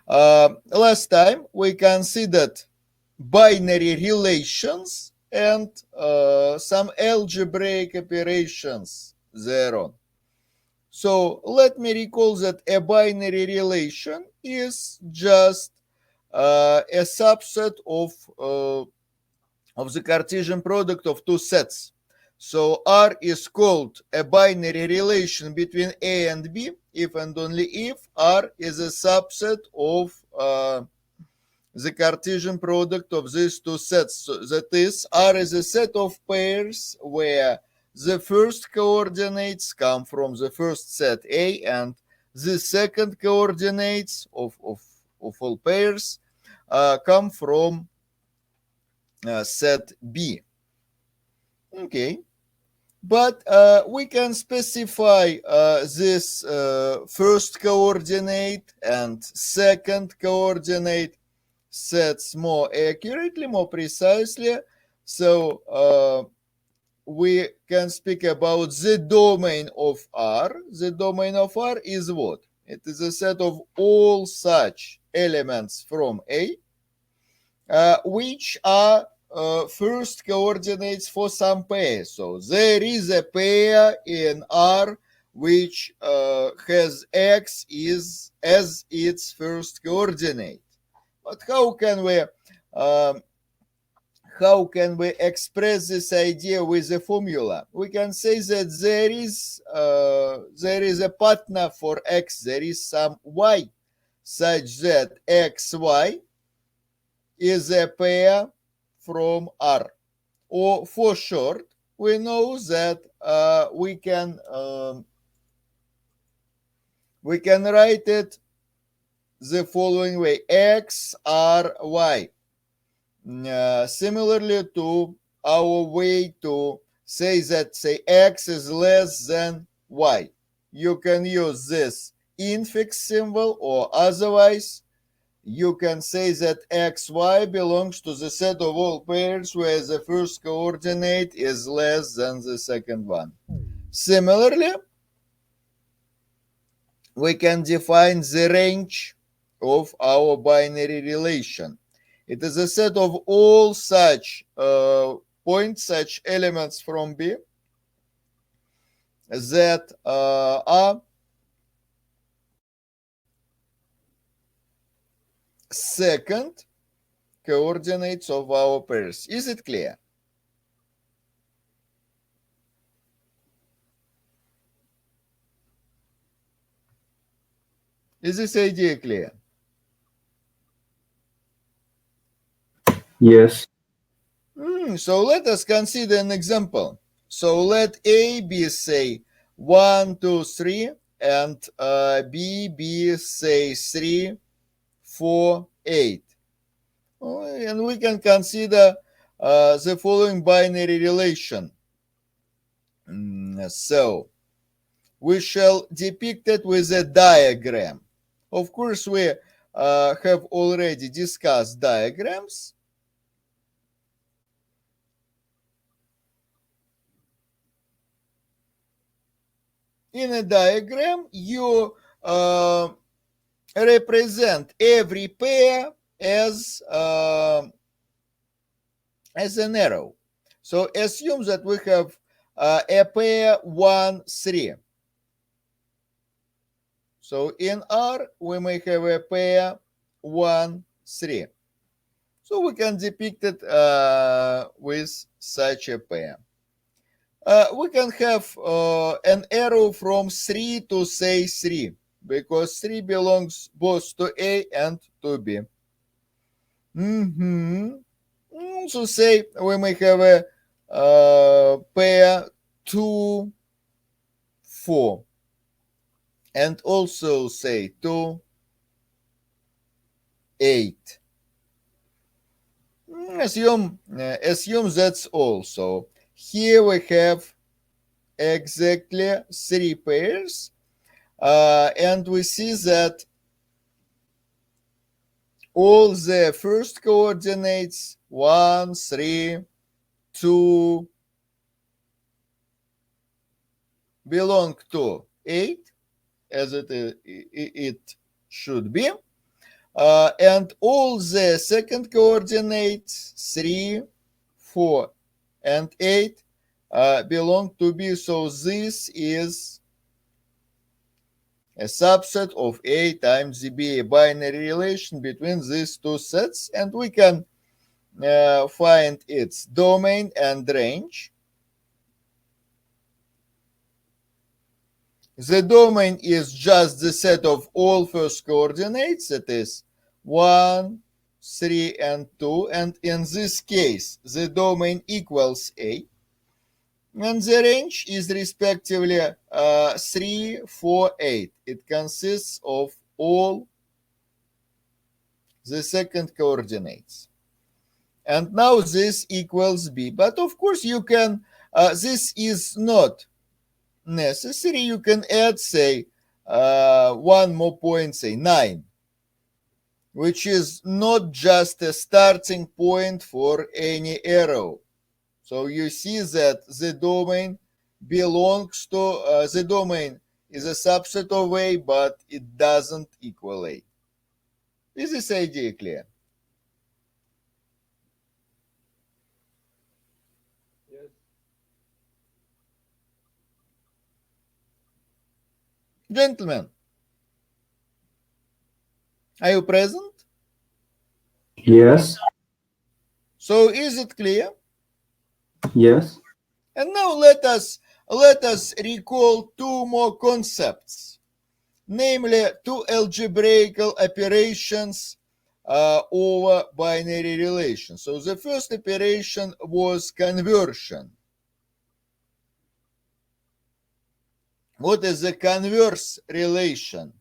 Last time we considered binary relations and some algebraic operations thereon. So let me recall that a binary relation is just a subset of the Cartesian product of two sets. So R is called a binary relation between A and B if and only if R is a subset of the Cartesian product of these two sets. So that is, R is a set of pairs where the first coordinates come from the first set A and the second coordinates of all pairs come from set B. Okay. But we can specify this first coordinate and second coordinate sets more accurately, more precisely. So we can speak about the domain of R. The domain of R is what? It is a set of all such elements from A, which are first coordinates for some pair. So there is a pair in R which has X as its first coordinate. But how can we express this idea with a formula? We can say that there is a partner for X, there is some Y, such that XY is a pair from R. Or for short, we know that we can write it the following way: X, R, Y. Similarly to our way to say that, say, X is less than Y. You can use this infix symbol, or otherwise you can say that xy belongs to the set of all pairs where the first coordinate is less than the second one. Similarly, we can define the range of our binary relation. It is a set of all such points, such elements from B that are second coordinates of our pairs. Is it clear? Is this idea clear? Yes. So let us consider an example. So let A be, say, 1, 2, 3, and B be, say, 3, 4, 8. And we can consider the following binary relation. So we shall depict it with a diagram. Of course, we have already discussed diagrams. In a diagram, you represent every pair as an arrow. So assume that we have a pair 1, 3. So in R, we may have a pair 1, 3. So we can depict it with such a pair. We can have an arrow from 3 to, say, 3, because 3 belongs both to A and to B. So say we may have a pair 2, 4, and also say 2, 8. Assume that's all. So here we have exactly 3 pairs, and we see that all the first coordinates 1, 3, 2 belong to 8, as it should be, And all the second coordinates 3, 4, and 8 belong to B. So this is a subset of A times B, a binary relation between these two sets, and we can find its domain and range. The domain is just the set of all first coordinates, that is 1, 3, and 2, and in this case, the domain equals A, and the range is respectively 3, 4, 8. It consists of all the second coordinates. And now this equals B. But of course you can, this is not necessary. You can add, say, one more point, say 9, which is not just a starting point for any arrow. So you see that the domain belongs to, the domain is a subset of A, but it doesn't equal A. Is this idea clear? Yes. Gentlemen, are you present? Yes. So is it clear? Yes. And now let us recall two more concepts, namely two algebraical operations over binary relations. So the first operation was conversion. What is the converse relation?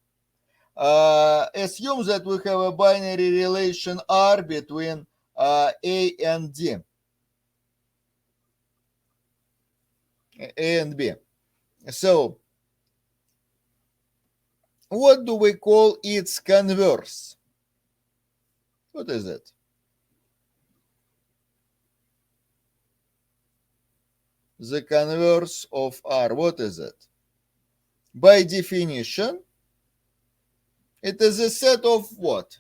Assume that we have a binary relation R between A and D, A and B. So what do we call its converse? What is it? The converse of R, what is it? By definition, it is a set of what?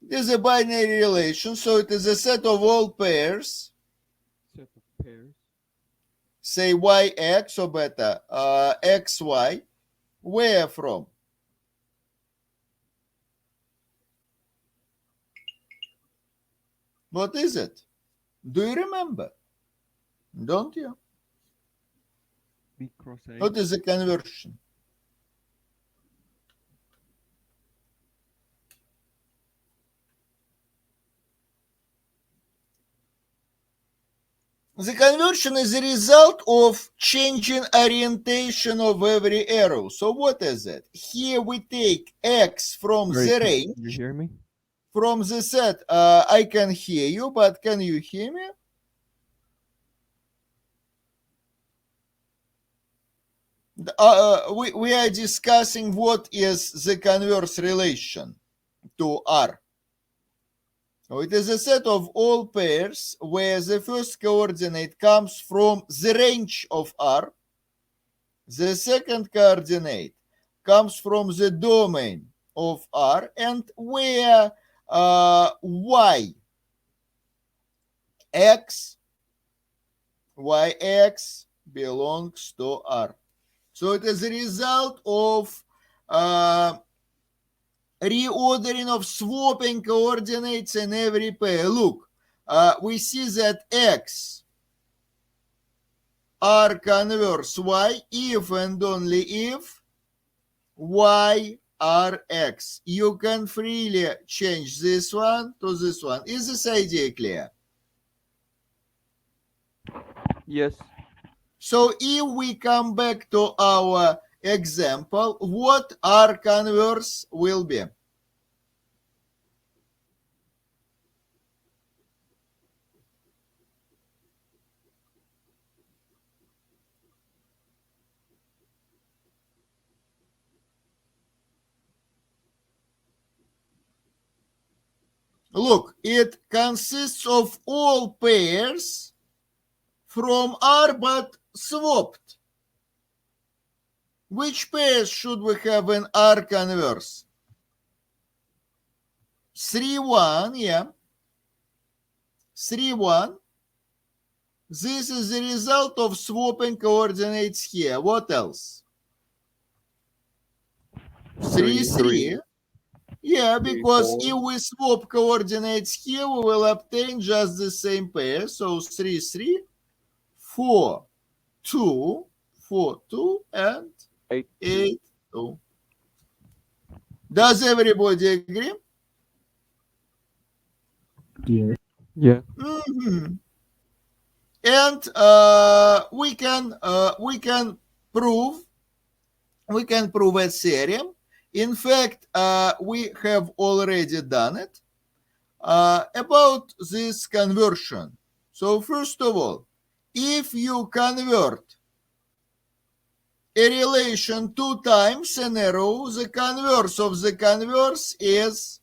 It is a binary relation, so it is a set of all pairs, Set of pairs. say yx or beta, xy, where from? What is it? Do you remember? Don't you? B cross A. What is the conversion? The conversion is a result of changing orientation of every arrow. So what is it? Here we take x from the range. You hear me? From the set. I can hear you, but can you hear me? We are discussing what is the converse relation to R. So it is a set of all pairs where the first coordinate comes from the range of R. The second coordinate comes from the domain of R, and where y, x, yx belongs to R. So it is a result of reordering of swapping coordinates in every pair. Look, we see that x R converse y if and only if y R x. You can freely change this one to this one. Is this idea clear? Yes. So if we come back to our example, what R converse will be? Look, it consists of all pairs from R, but swapped, which pairs should we have in R converse? 3, 1, yeah. 3, 1. This is the result of swapping coordinates here. What else? 3, 3. Yeah, because four. if we swap coordinates here, we will obtain just the same pair. So 3, 3, 4, 2, 4, 2, and 8. 8, 2. Does everybody agree? Yes. Yeah. Mhm. And we can prove a theorem. In fact, we have already done it about this conversion. So first of all, if you convert a relation 2 times in a row, the converse of the converse is,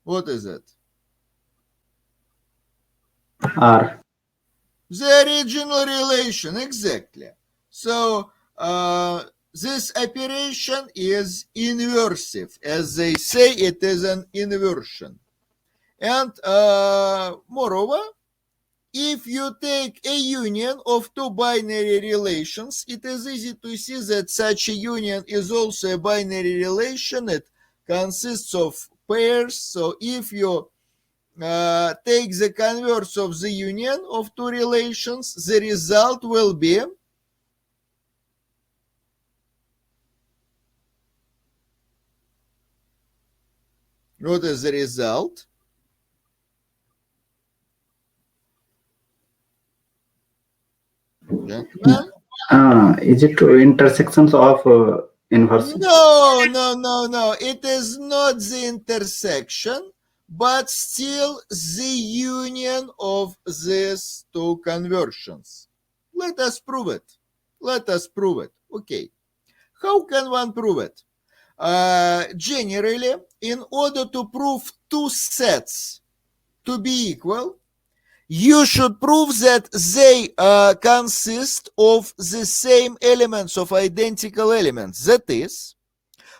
what is it? R. The original relation, exactly. So this operation is inversive. As they say, it is an inversion. And moreover, if you take a union of two binary relations, it is easy to see that such a union is also a binary relation. It consists of pairs. So if you take the converse of the union of two relations, the result will be what is the result? Gentlemen? Is it intersections of inverses? No. It is not the intersection, but still the union of these two conversions. Let us prove it. Okay. How can one prove it? Generally, in order to prove two sets to be equal, you should prove that they consist of the same elements, of identical elements. That is,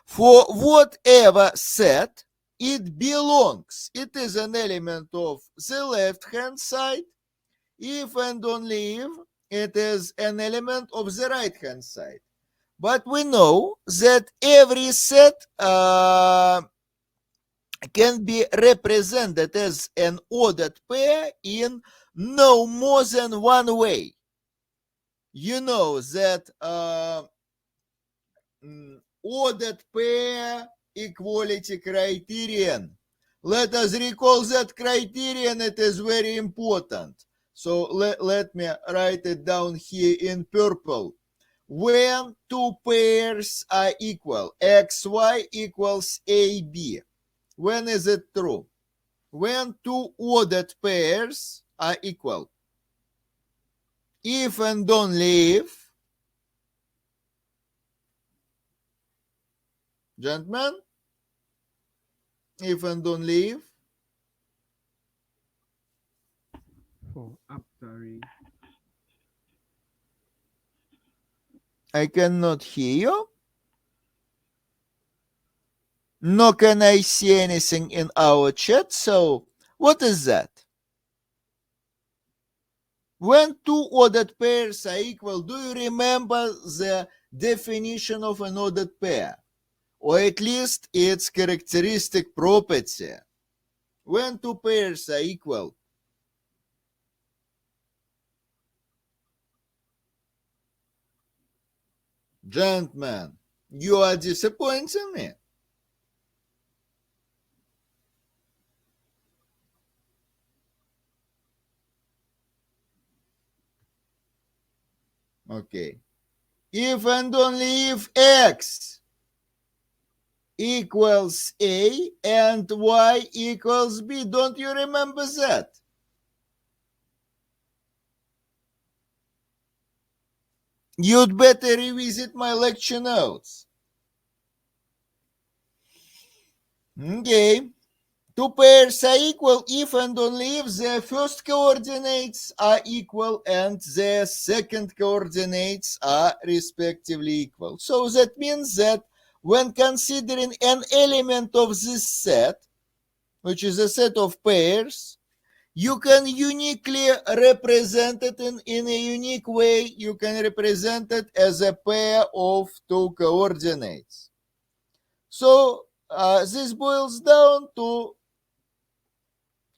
for whatever set it belongs, it is an element of the left-hand side, if and only if it is an element of the right-hand side. But we know that every set can be represented as an ordered pair in no more than one way. You know that ordered pair equality criterion. Let us recall that criterion. It is very important. So let me write it down here in purple. When two pairs are equal, xy equals ab. When is it true? When two ordered pairs are equal. If and only if, gentlemen, if and only if, For after I cannot hear you. Nor can I see anything in our chat. So what is that? When two ordered pairs are equal, do you remember the definition of an ordered pair? Or at least its characteristic property? When two pairs are equal, gentlemen, you are disappointing me. Okay. If and only if x equals a and y equals b. Don't you remember that? You'd better revisit my lecture notes. Okay. Two pairs are equal if and only if the first coordinates are equal and the second coordinates are respectively equal. So that means that when considering an element of this set, which is a set of pairs, you can uniquely represent it in a unique way. You can represent it as a pair of two coordinates. So this boils down to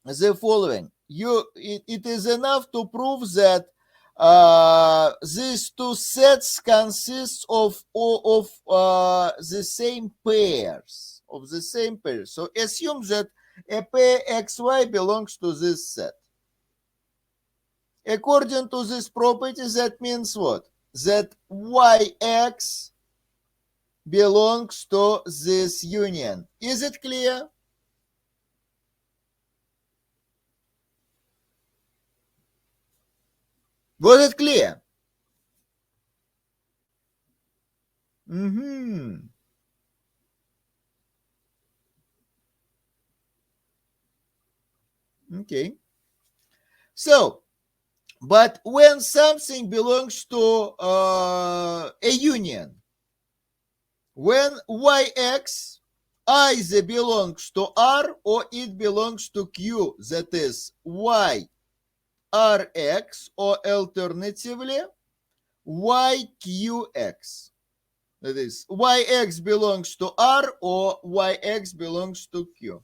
the following. It is enough to prove that these two sets consist of the same pairs. So assume that a pair xy belongs to this set. According to this property, that means what? That yx belongs to this union. Is it clear? Was it clear? Okay. So, but when something belongs to a union, when yx either belongs to R or it belongs to Q, that is y Rx or alternatively yqx. That is yx belongs to R or yx belongs to Q.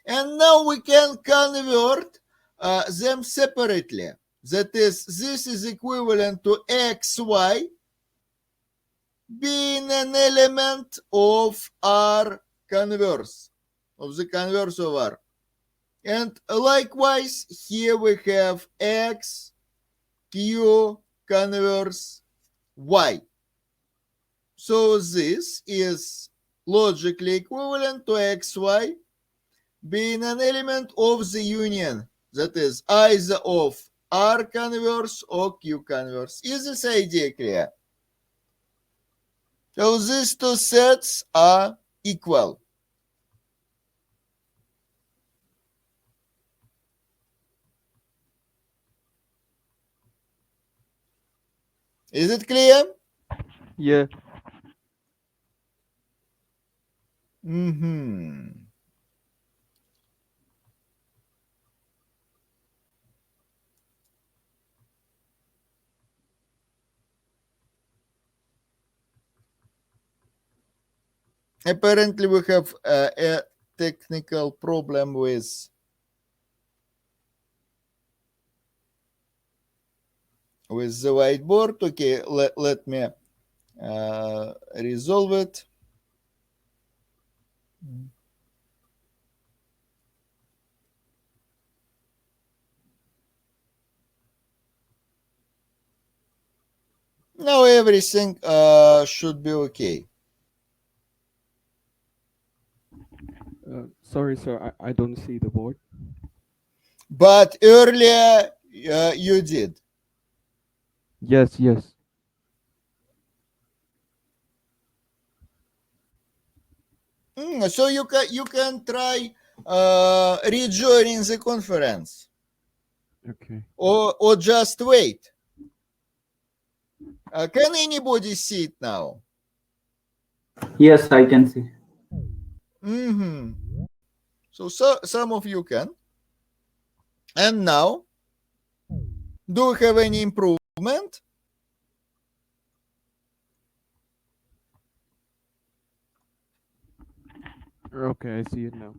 And now we can convert them separately. That is, this is equivalent to xy being an element of R converse, of the converse of R. And likewise, here we have x, q, converse, y. So this is logically equivalent to xy being an element of the union, that is either of R converse or Q converse. Is this idea clear? So these two sets are equal. Is it clear? Yeah. Apparently we have a technical problem with the whiteboard. Okay, let me resolve it. Now everything should be okay. Sorry, sir. I don't see the board. But earlier you did. Yes, yes. So you can try rejoining the conference. Okay. Or just wait. Can anybody see it now? Yes, I can see. So some of you can. And now, do we have any improvement? Okay, I see it now.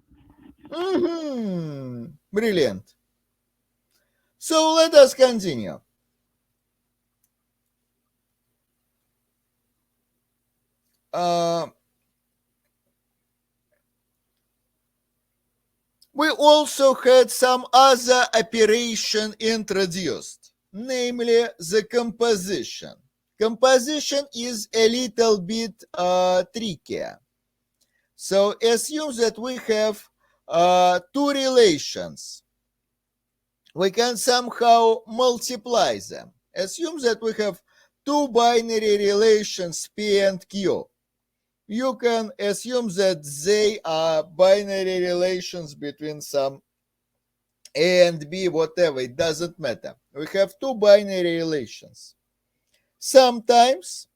Brilliant. So let us continue. We also had some other operation introduced, namely the composition. Composition is a little bit trickier. So assume that we have two relations. We can somehow multiply them. Assume that we have two binary relations P and Q. you can assume that they are binary relations between some A and B, whatever, it doesn't matter. We have two binary relations. Sometimes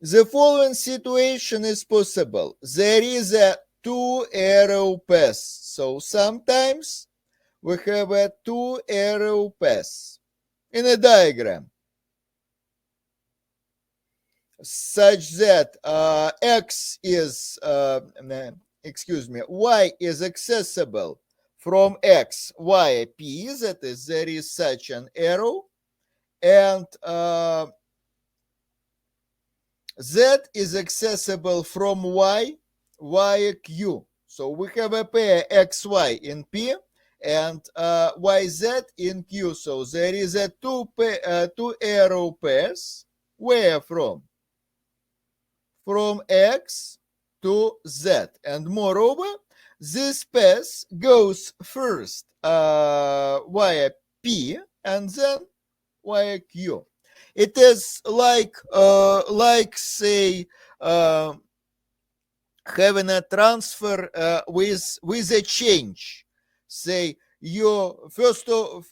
the following situation is possible. There is a two-arrow path. So sometimes we have a two-arrow path in a diagram such that y is accessible from x, y, p, that is, there is such an arrow, and z is accessible from y, y, q. So we have a pair xy in p and yz in q. So there is a two arrow pairs. Where from? From x to z. And moreover, this path goes first via p and then via q. It is like say having a transfer with a change. Say you first of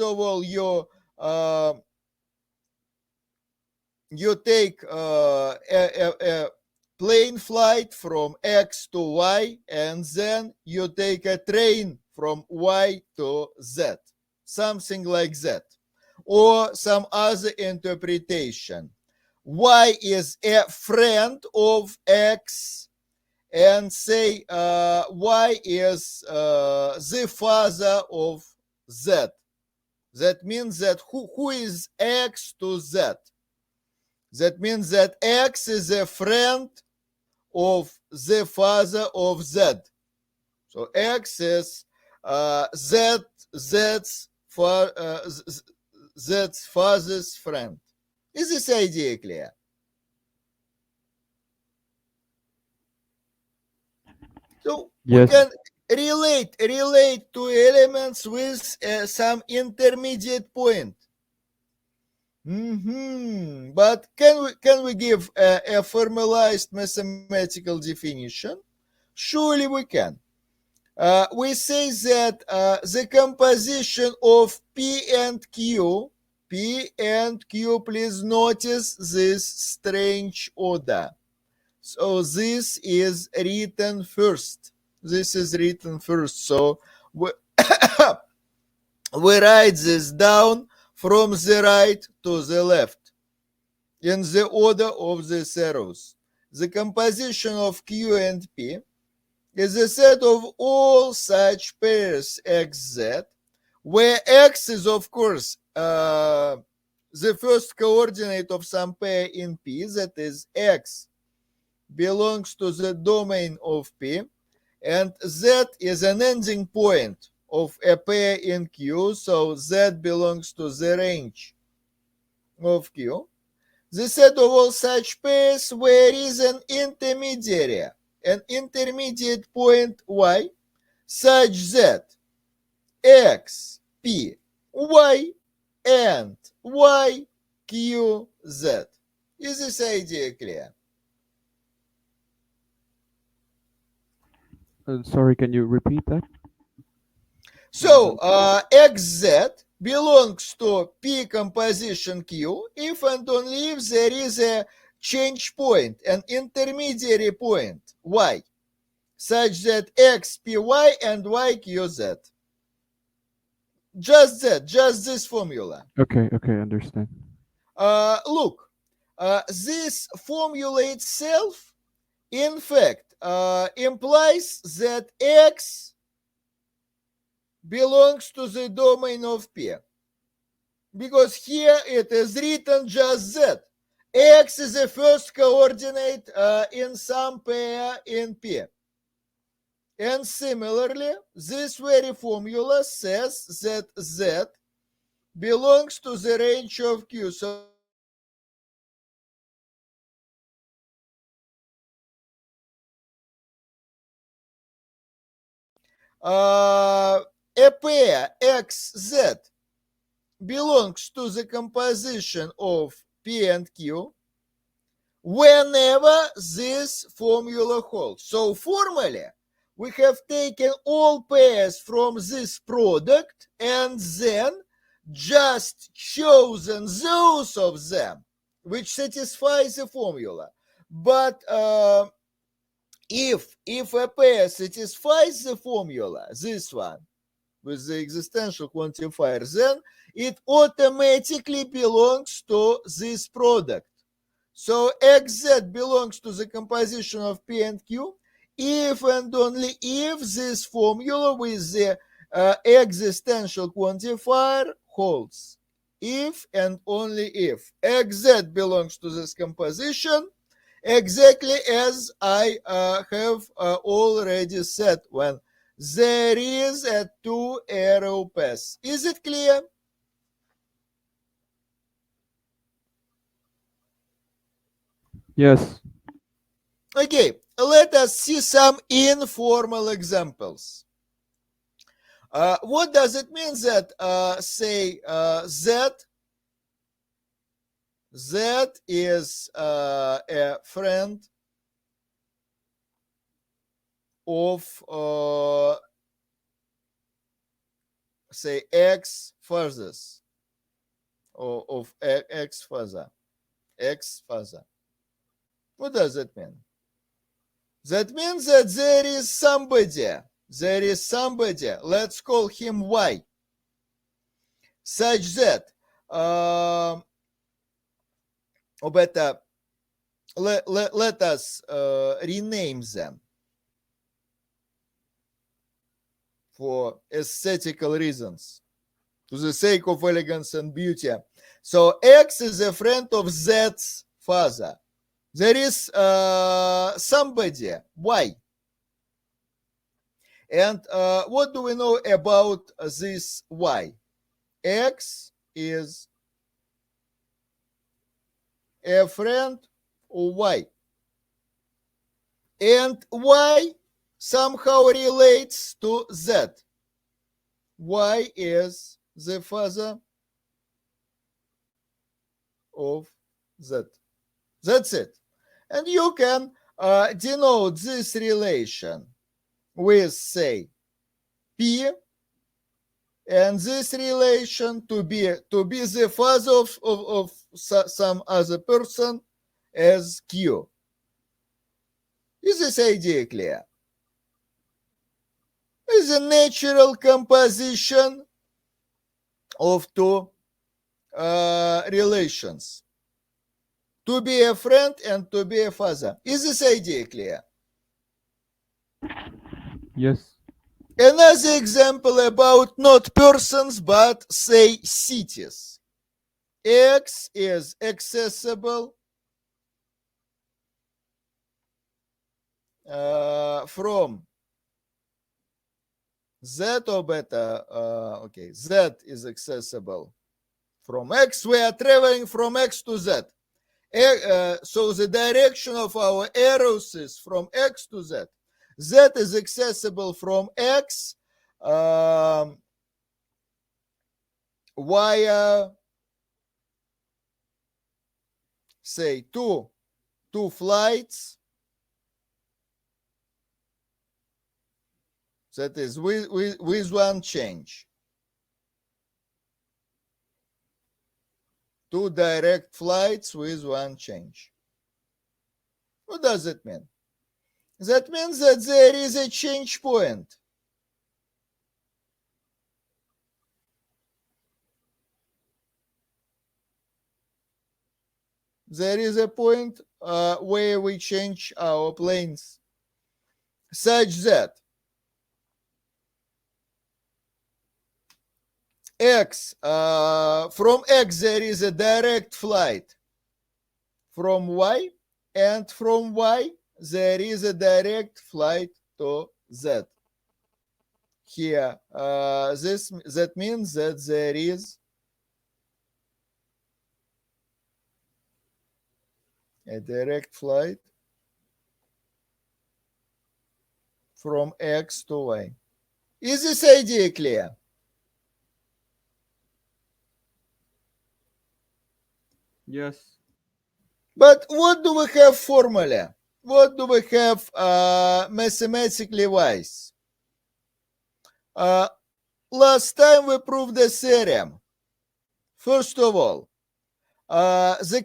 all you take a plane flight from X to Y, and then you take a train from Y to Z, something like that, or some other interpretation. Y is a friend of X, and say Y is the father of Z. That means that who is X to Z? That means that X is a friend of the father of Z. So X is Z's father's friend. Is this idea clear? So we Yes. can relate two elements with some intermediate point. But can we give a formalized mathematical definition? Surely we can. We say that the composition of P and Q, please notice this strange order. So this is written first. So we, we write this down from the right to the left in the order of the arrows. The composition of Q and P is a set of all such pairs xz, where x is, of course, the first coordinate of some pair in P, that is x belongs to the domain of P, and z is an ending point of a pair in Q, so z belongs to the range of Q. The set of all such pairs where is an intermediate point y, such that x, p, y, and y, q, z. Is this idea clear? Sorry, can you repeat that? So xz belongs to P composition Q if and only if there is a change point, an intermediary point y, such that x, py, and y, q, z. Just that, just this formula. Okay, understand. Look, this formula itself, in fact, implies that x belongs to the domain of P. Because here it is written just that. X is the first coordinate in some pair in P. And similarly, this very formula says that Z belongs to the range of Q. So a pair XZ belongs to the composition of P and Q whenever this formula holds. So formally, we have taken all pairs from this product and then just chosen those of them which satisfies the formula. But if a pair satisfies the formula, this one, with the existential quantifier, then it automatically belongs to this product. So xz belongs to the composition of P and Q if and only if this formula with the existential quantifier holds. If and only if xz belongs to this composition, exactly as I have already said when there is a two-arrow path. Is it clear? Yes. Okay, let us see some informal examples. What does it mean that, say, Z is a friend of, say, X fathers, or of X father, X father. What does that mean? That means that there is somebody, let's call him Y, such that, or better, let us rename them for aesthetical reasons, to the sake of elegance and beauty. So X is a friend of Z's father. There is somebody, Y. And what do we know about this Y? X is a friend of Y. And Y somehow relates to Z. Y is the father of Z. That's it. And you can denote this relation with, say, P, and this relation to be the father of some other person as Q. Is this idea clear? Is a natural composition of two relations. To be a friend and to be a father. Is this idea clear? Yes. Another example about not persons but, say, cities. X is accessible from Z, or better, okay, Z is accessible from X. We are traveling from X to Z. So the direction of our arrows is from X to Z. Z is accessible from X via, say, two flights. That is with one change. Two direct flights with one change. What does it mean? That means that there is a change point. There is a point where we change our planes such that X, from X there is a direct flight from Y, and from Y there is a direct flight to Z. Here, that means that there is a direct flight from X to Y. Is this idea clear? Yes. But what do we have formally? What do we have mathematically wise? Last time we proved the theorem. First of all, the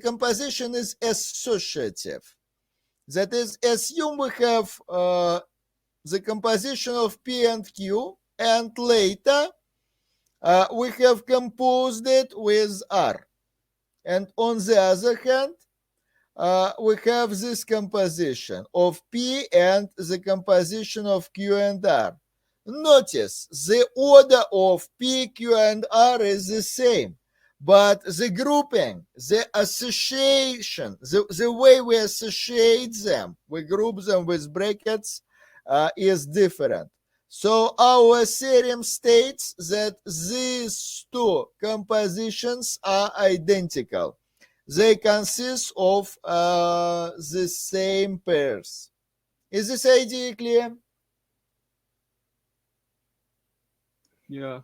composition is associative. That is, assume we have the composition of P and Q, and later we have composed it with R. And on the other hand, we have this composition of P and the composition of Q and R. Notice the order of P, Q, and R is the same, but the grouping, the association, the way we associate them, we group them with brackets, is different. So our theorem states that these two compositions are identical. They consist of the same pairs. Is this idea clear? Yeah.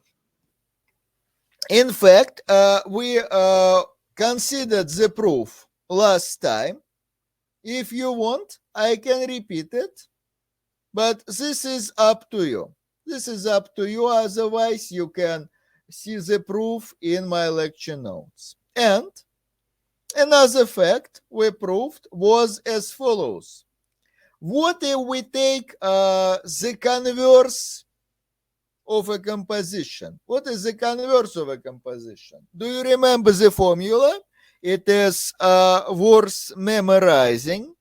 In fact, we considered the proof last time. If you want, I can repeat it, but this is up to you. This is up to you. Otherwise, you can see the proof in my lecture notes. And another fact we proved was as follows. What if we take the converse of a composition? What is the converse of a composition? Do you remember the formula? It is worth memorizing.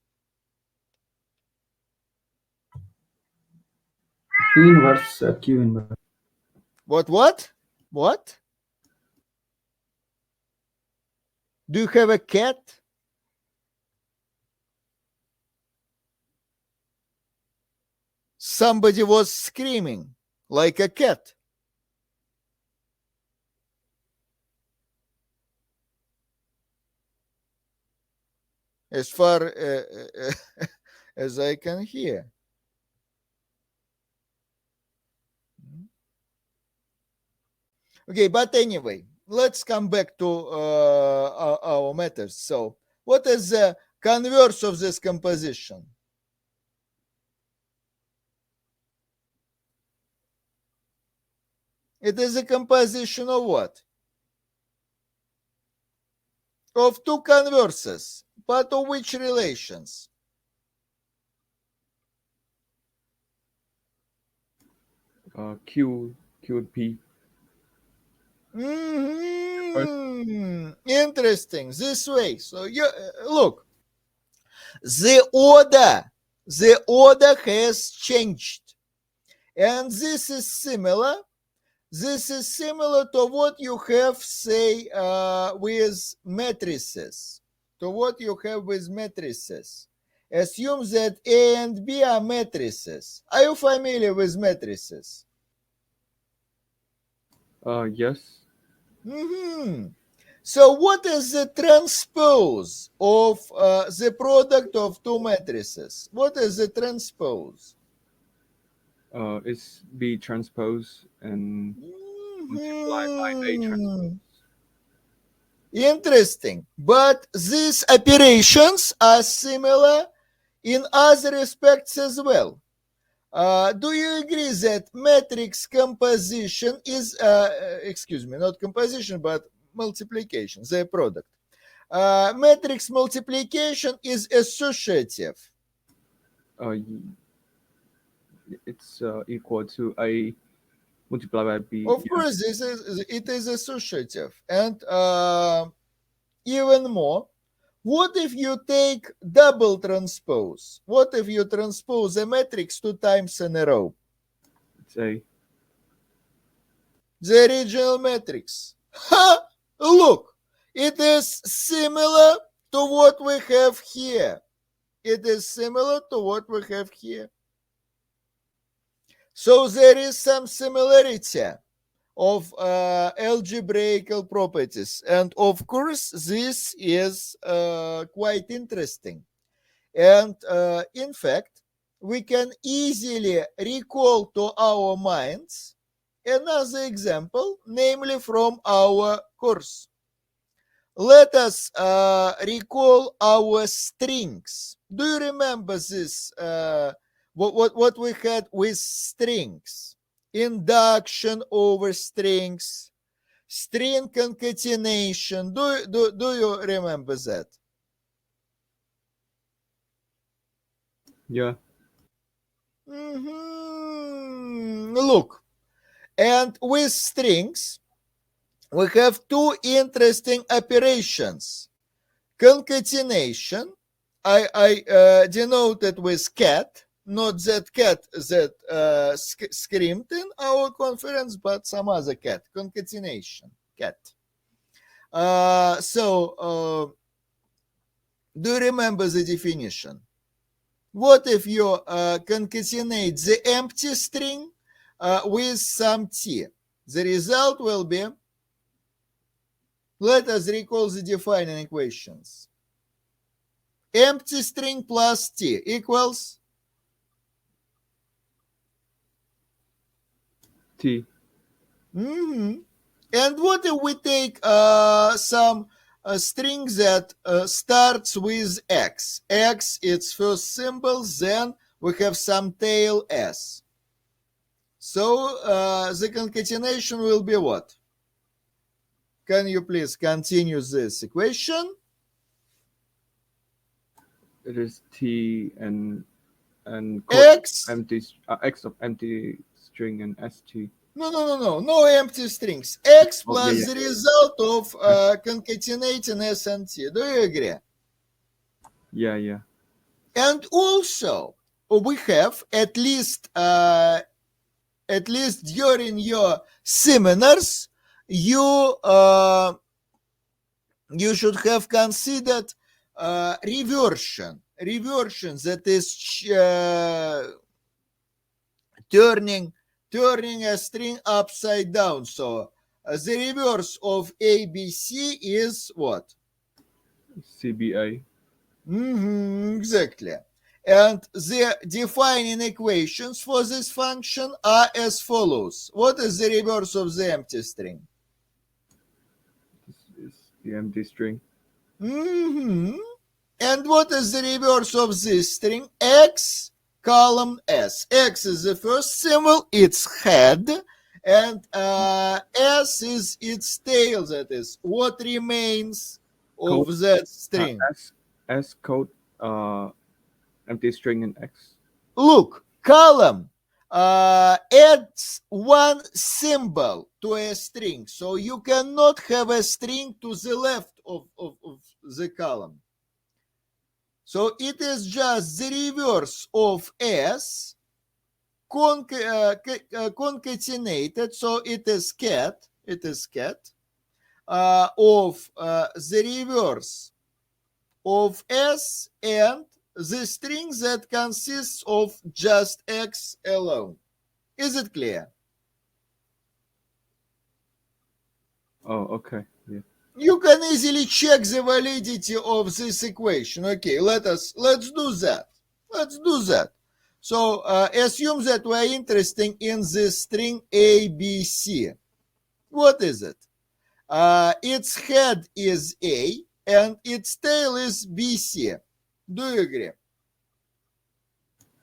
P inverse Q inverse. What? Do you have a cat? Somebody was screaming like a cat. As far as I can hear. Okay, but anyway, let's come back to our matters. So, what is the converse of this composition? It is a composition of what? Of two converses, but of which relations? Q and P. Interesting. This way. So you look, the order has changed, and this is similar. This is similar to what you have, say, with matrices. To what you have with matrices. Assume that A and B are matrices. Are you familiar with matrices? Yes. So what is the transpose of the product of two matrices? What is the transpose? It's B transpose and multiplied by A transpose. Interesting. But these operations are similar in other respects as well. Do you agree that matrix composition is, excuse me, not composition, but multiplication, the product. Matrix multiplication is associative. It's equal to A multiplied by B. Of course, it is associative. And even more, what if you take double transpose? What if you transpose a matrix 2 times in a row? It's A. The original matrix. Ha! Look, it is similar to what we have here. It is similar to what we have here. So there is some similarity of algebraical properties. And of course, this is quite interesting. And in fact, we can easily recall to our minds another example, namely from our course. let us recall our strings. Do you remember this? What we had with strings? Induction over strings, string concatenation. Do you remember that? Yeah. Look, and with strings, we have two interesting operations. Concatenation, I denoted with cat, not that cat that screamed in our conference, but some other cat. Concatenation, cat. Do you remember the definition? What if you concatenate the empty string with some t? The result will be, let us recall the defining equations. Empty string plus t equals T. And what if we take some string that starts with x? X, its first symbol, then we have some tail s. So the concatenation will be what? Can you please continue this equation? It is T and X. empty X of empty string and ST. No empty strings. X plus yeah. the result of concatenating s and t. Do you agree? Yeah. And also, we have at least during your seminars, you should have considered reversion. Reversion, that is turning a string upside down. So the reverse of ABC is what? CBA. Exactly. And the defining equations for this function are as follows. What is the reverse of the empty string? This is the empty string. And what is the reverse of this string? X column S. X is the first symbol, its head, and S is its tail. That is what remains of Code, that string. S code empty string and X. Look, column adds one symbol to a string. So you cannot have a string to the left of the column. So it is just the reverse of S concatenated. So it is cat. Of the reverse of S and the string that consists of just X alone. Is it clear? Oh, okay. Yeah. You can easily check the validity of this equation. Okay, let's do that. So assume that we are interested in this string ABC. What is it? Its head is A and its tail is BC. Do you agree?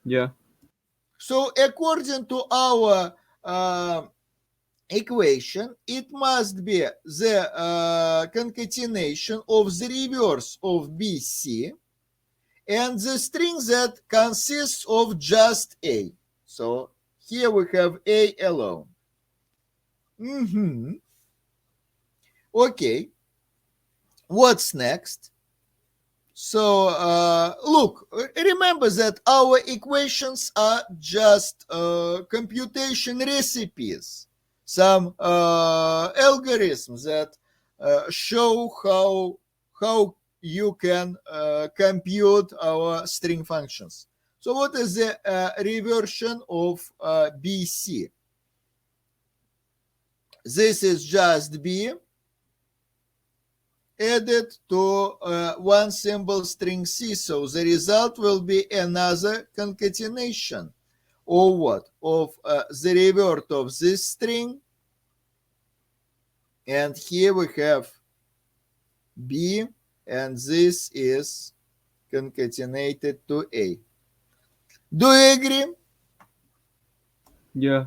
Yeah. So according to our equation, it must be the concatenation of the reverse of BC and the string that consists of just A. So here we have A alone. Okay. What's next? So look, remember that our equations are just computation recipes, some algorithms that show how you can compute our string functions. So what is the reversion of BC? This is just B added to one symbol string C. So the result will be another concatenation of what? Of the revert of this string. And here we have B, and this is concatenated to A. Do you agree? Yeah.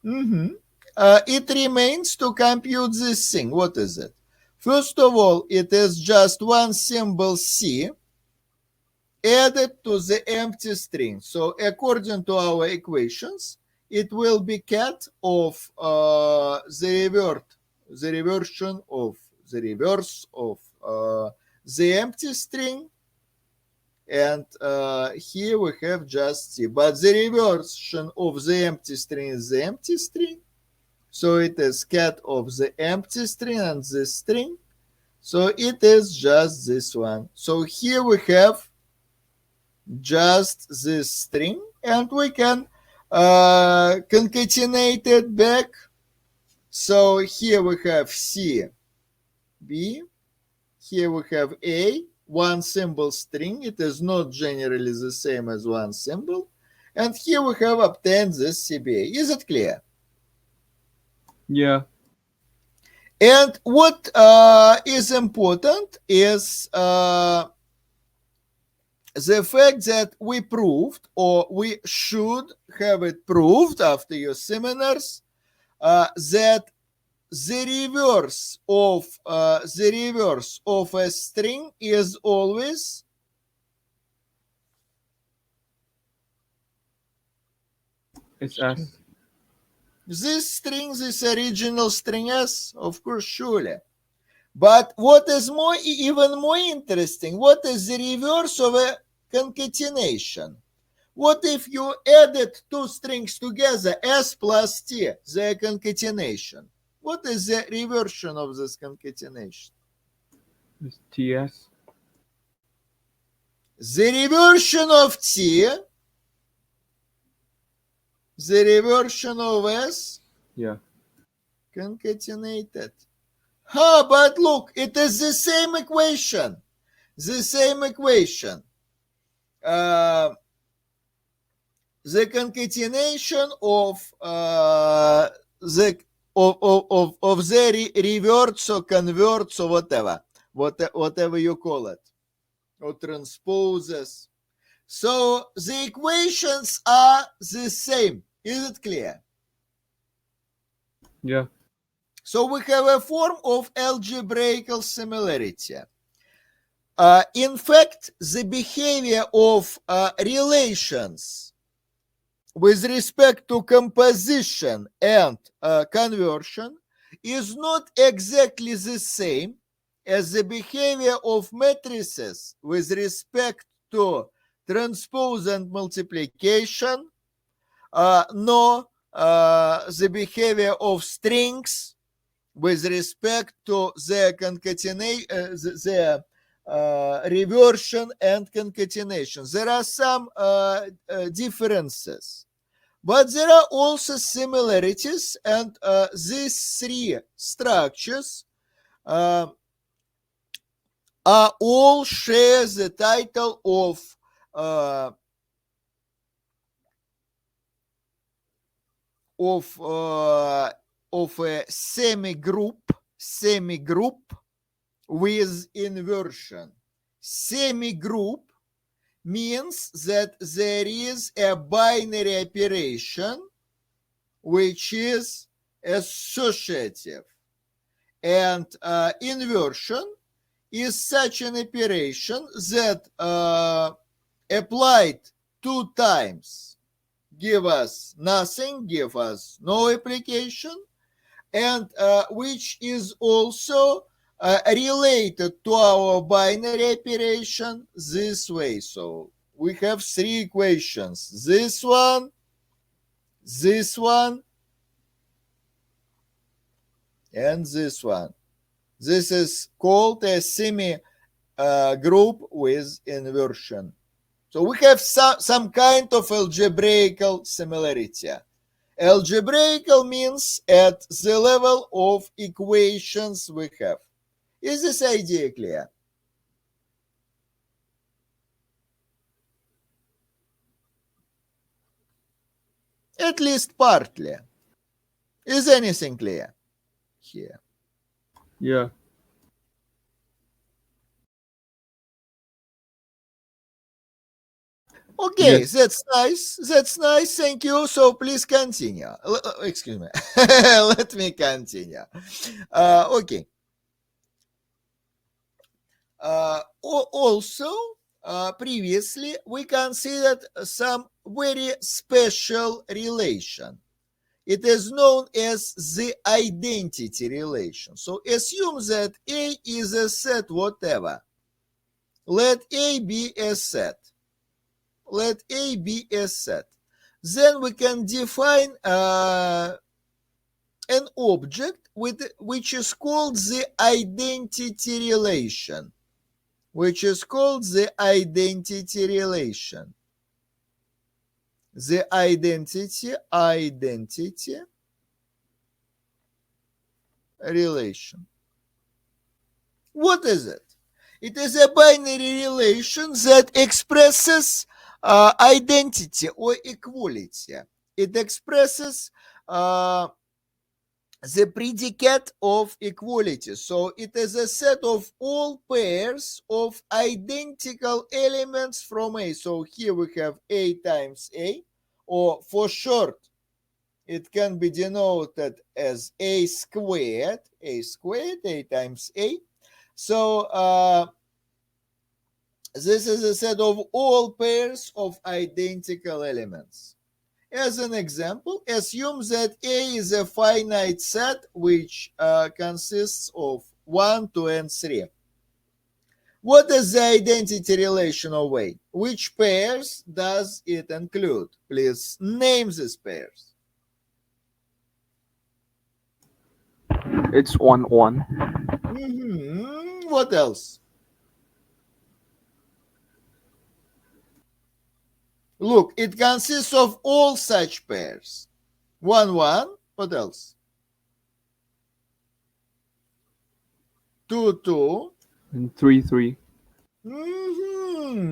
It remains to compute this thing. What is it? First of all, it is just one symbol C added to the empty string. So according to our equations, it will be cat of the reversion of the reverse of the empty string. And here we have just C. But the reversion of the empty string is the empty string. So it is cat of the empty string and this string. So it is just this one. So here we have just this string, and we can concatenate it back. So here we have C, B, here we have A, one symbol string. It is not generally the same as one symbol. And here we have obtained this CBA. Is it clear? Yeah. And what is important is the fact that we proved, or we should have it proved after your seminars, that the reverse of a string is always It's S. this string, this original string S, of course, surely. But what is even more interesting, what is the reverse of a concatenation? What if you added two strings together, S plus T, the concatenation? What is the reversion of this concatenation? It's TS. The reversion of T, the reversion of S, Yeah. concatenated. But look, it is the same equation. The same equation. The concatenation of the reverts or converts or whatever you call it, or transposes. So the equations are the same. Is it clear? Yeah. So we have a form of algebraical similarity. In fact, the behavior of relations with respect to composition and conversion is not exactly the same as the behavior of matrices with respect to transpose and multiplication, nor the behavior of strings with respect to the concatenation, reversion and concatenation. There are some differences, but there are also similarities, and these three structures are all share the title of a semigroup with inversion. Semigroup means that there is a binary operation which is associative, and inversion is such an operation that applied two times give us nothing, give us no application, and which is also related to our binary operation this way. So we have three equations: this one, and this one. This is called a semi-group with inversion. So we have some kind of algebraical similarity. Algebraical means at the level of equations we have. Is this idea clear? At least partly. Is anything clear here? Yeah. Okay, Yes. that's nice. That's nice. Thank you. So please continue. Excuse me. Let me continue. Okay. Also, previously, we considered some very special relation. It is known as the identity relation. So assume that A is a set whatever. Let A be a set. Let A be a set. Then we can define an object which is called the identity relation. Which is called the identity relation. The identity relation. What is it? It is a binary relation that expresses identity or equality. It expresses the predicate of equality. So it is a set of all pairs of identical elements from A. So here we have A times A, or for short, it can be denoted as A squared, A times A. So this is a set of all pairs of identical elements. As an example, assume that A is a finite set which consists of 1, 2, and 3. What is the identity relation of A? Which pairs does it include? Please name these pairs. It's 1, 1. What else? Look, it consists of all such pairs. 1, 1. What else? 2, 2. And 3, 3.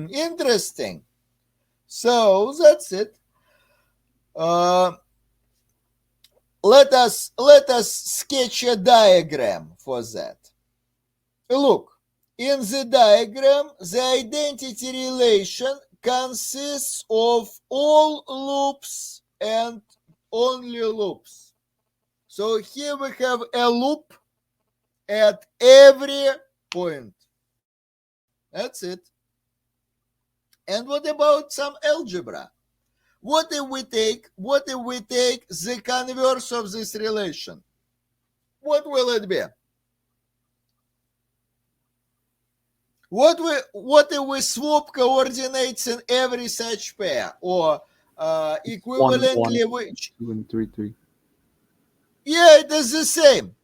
Interesting. So that's it. Let us sketch a diagram for that. Look, in the diagram, the identity relation consists of all loops and only loops. So here we have a loop at every point. That's it. And what about some algebra? What if we take the converse of this relation? What will it be? What if we swap coordinates in every such pair, or equivalently 1, 2, and 3, 3. Yeah, it is the same.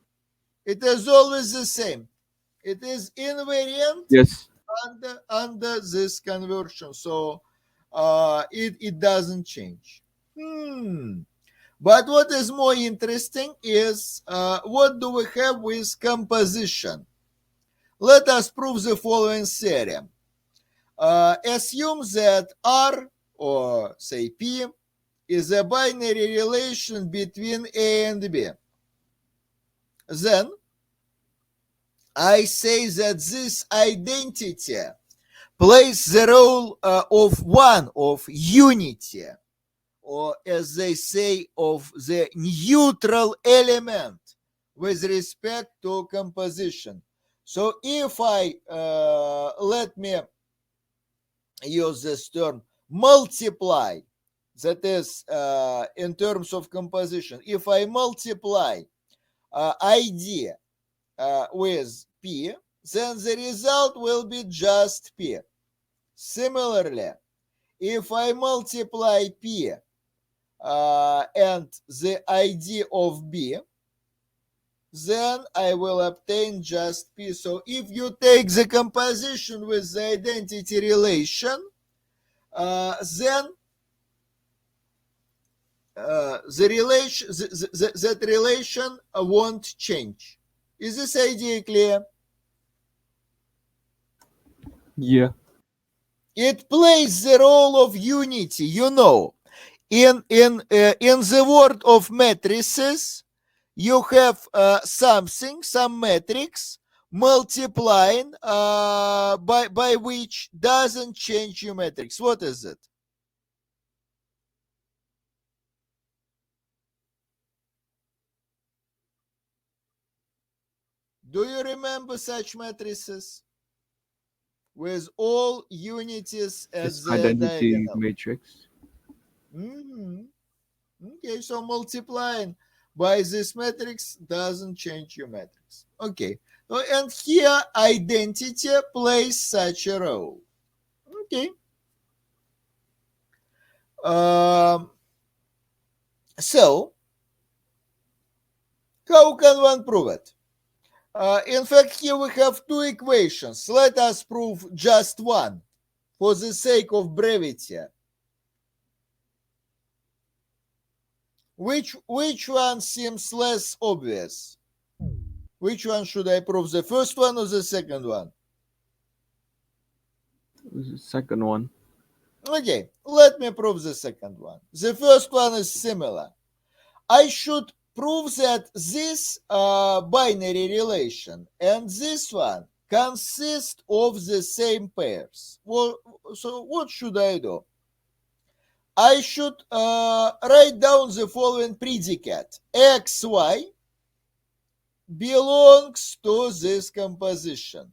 It is always the same. It is invariant. Yes. Under this conversion, so it doesn't change. But what is more interesting is what do we have with composition? Let us prove the following theorem. Assume that R, or say P, is a binary relation between A and B. Then I say that this identity plays the role of one, of unity, or as they say, of the neutral element with respect to composition. So if I, let me use this term, multiply, that is in terms of composition, if I multiply ID with P, then the result will be just P. Similarly, if I multiply P and the ID of B, then I will obtain just P. So if you take the composition with the identity relation, then that relation won't change. Is this idea clear? Yeah. It plays the role of unity, you know. In the world of matrices, you have some matrix multiplying by which doesn't change your matrix. What is it? Do you remember such matrices? With all unities as It's the identity diagonal. matrix. Okay, so multiplying by this matrix doesn't change your matrix. Okay, and here identity plays such a role. Okay. So, how can one prove it? In fact, here we have two equations. Let us prove just one for the sake of brevity. Which one seems less obvious? Which one should I prove, the first one or the second one? The second one. Okay, let me prove the second one. The first one is similar. I should prove that this binary relation and this one consist of the same pairs. Well, so what should I do? I should write down the following predicate. XY belongs to this composition.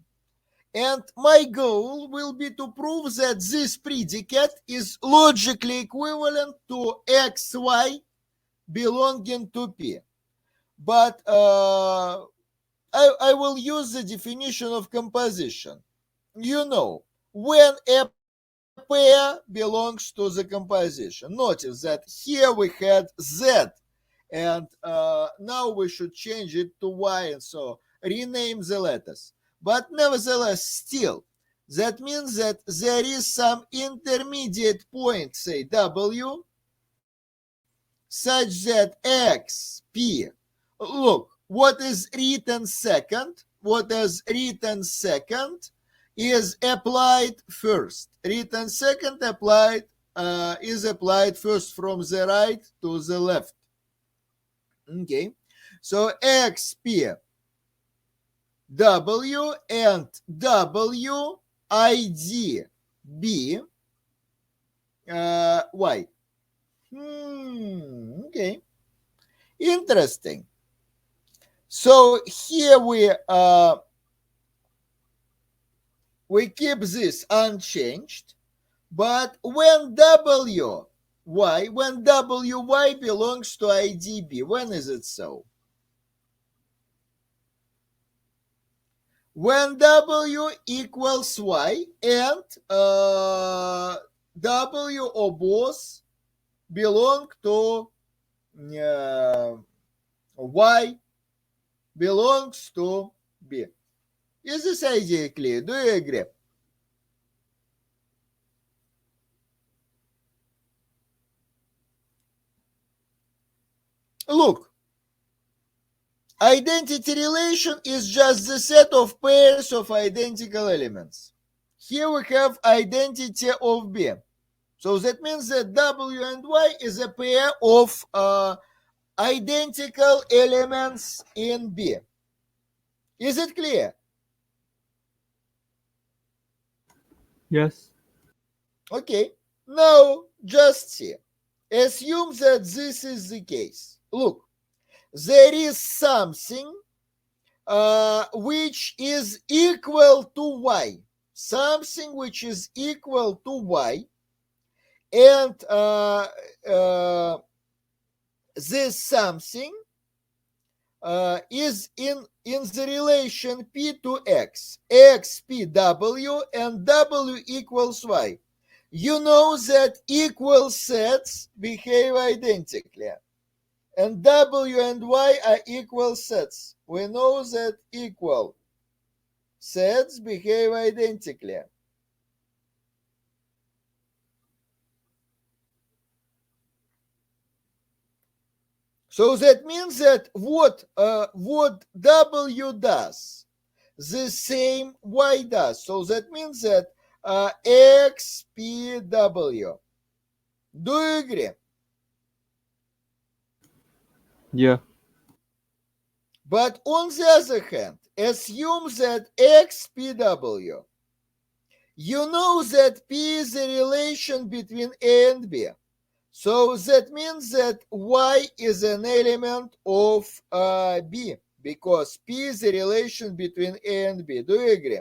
And my goal will be to prove that this predicate is logically equivalent to XY belonging to P. But I will use the definition of composition. You know, when a pair belongs to the composition. Notice that here we had Z, and now we should change it to Y, and so rename the letters. But nevertheless, still, that means that there is some intermediate point, say W, such that X, P, look, what is written second? What is written second is applied first. Written second applied is applied first from the right to the left. Okay, so X, P, W and W, ID, B, Y. Okay, interesting. So here we keep this unchanged, but when WY belongs to IDB, when is it so? When W equals Y and W or both belong to Y belongs to B. Is this idea clear? Do you agree? Look, identity relation is just the set of pairs of identical elements. Here we have identity of B. So that means that W and Y is a pair of identical elements in B. Is it clear? Yes. Okay, now just see. Assume that this is the case. Look, there is something which is equal to Y. Something which is equal to Y. And this something is in the relation P to X. X, P, W, and W equals Y. You know that equal sets behave identically. And W and Y are equal sets. We know that equal sets behave identically. So that means that what W does, the same Y does. So that means that X, P, W. Do you agree? Yeah. But on the other hand, assume that X, P, W. You know that P is a relation between A and B. So that means that Y is an element of B. because P is a relation between A and B. Do you agree?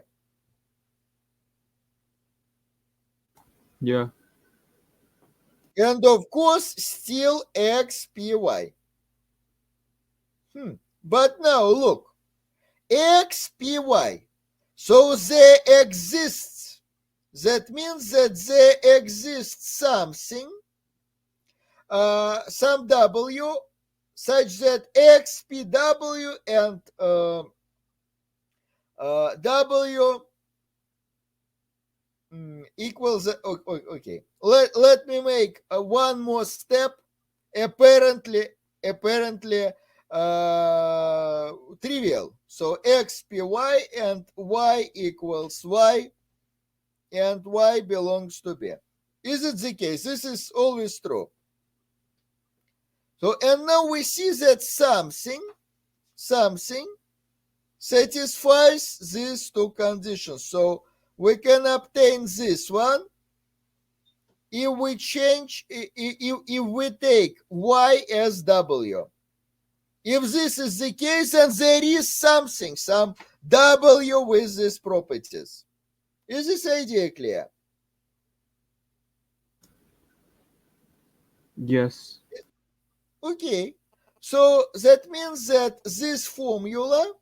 Yeah. And of course, still X, P, Y. But now look, X, P, Y. So there exists. That means that there exists something, some W, such that X, P, W and W equals, okay. Let me make one more step. Apparently trivial. So X, P, Y and Y equals Y and Y belongs to B. Is it the case? This is always true. So, and now we see that something satisfies these two conditions. So we can obtain this one if we change, if we take Y as W. If this is the case, then there is something, some W with these properties. Is this idea clear? Yes. Okay. So that means that this formula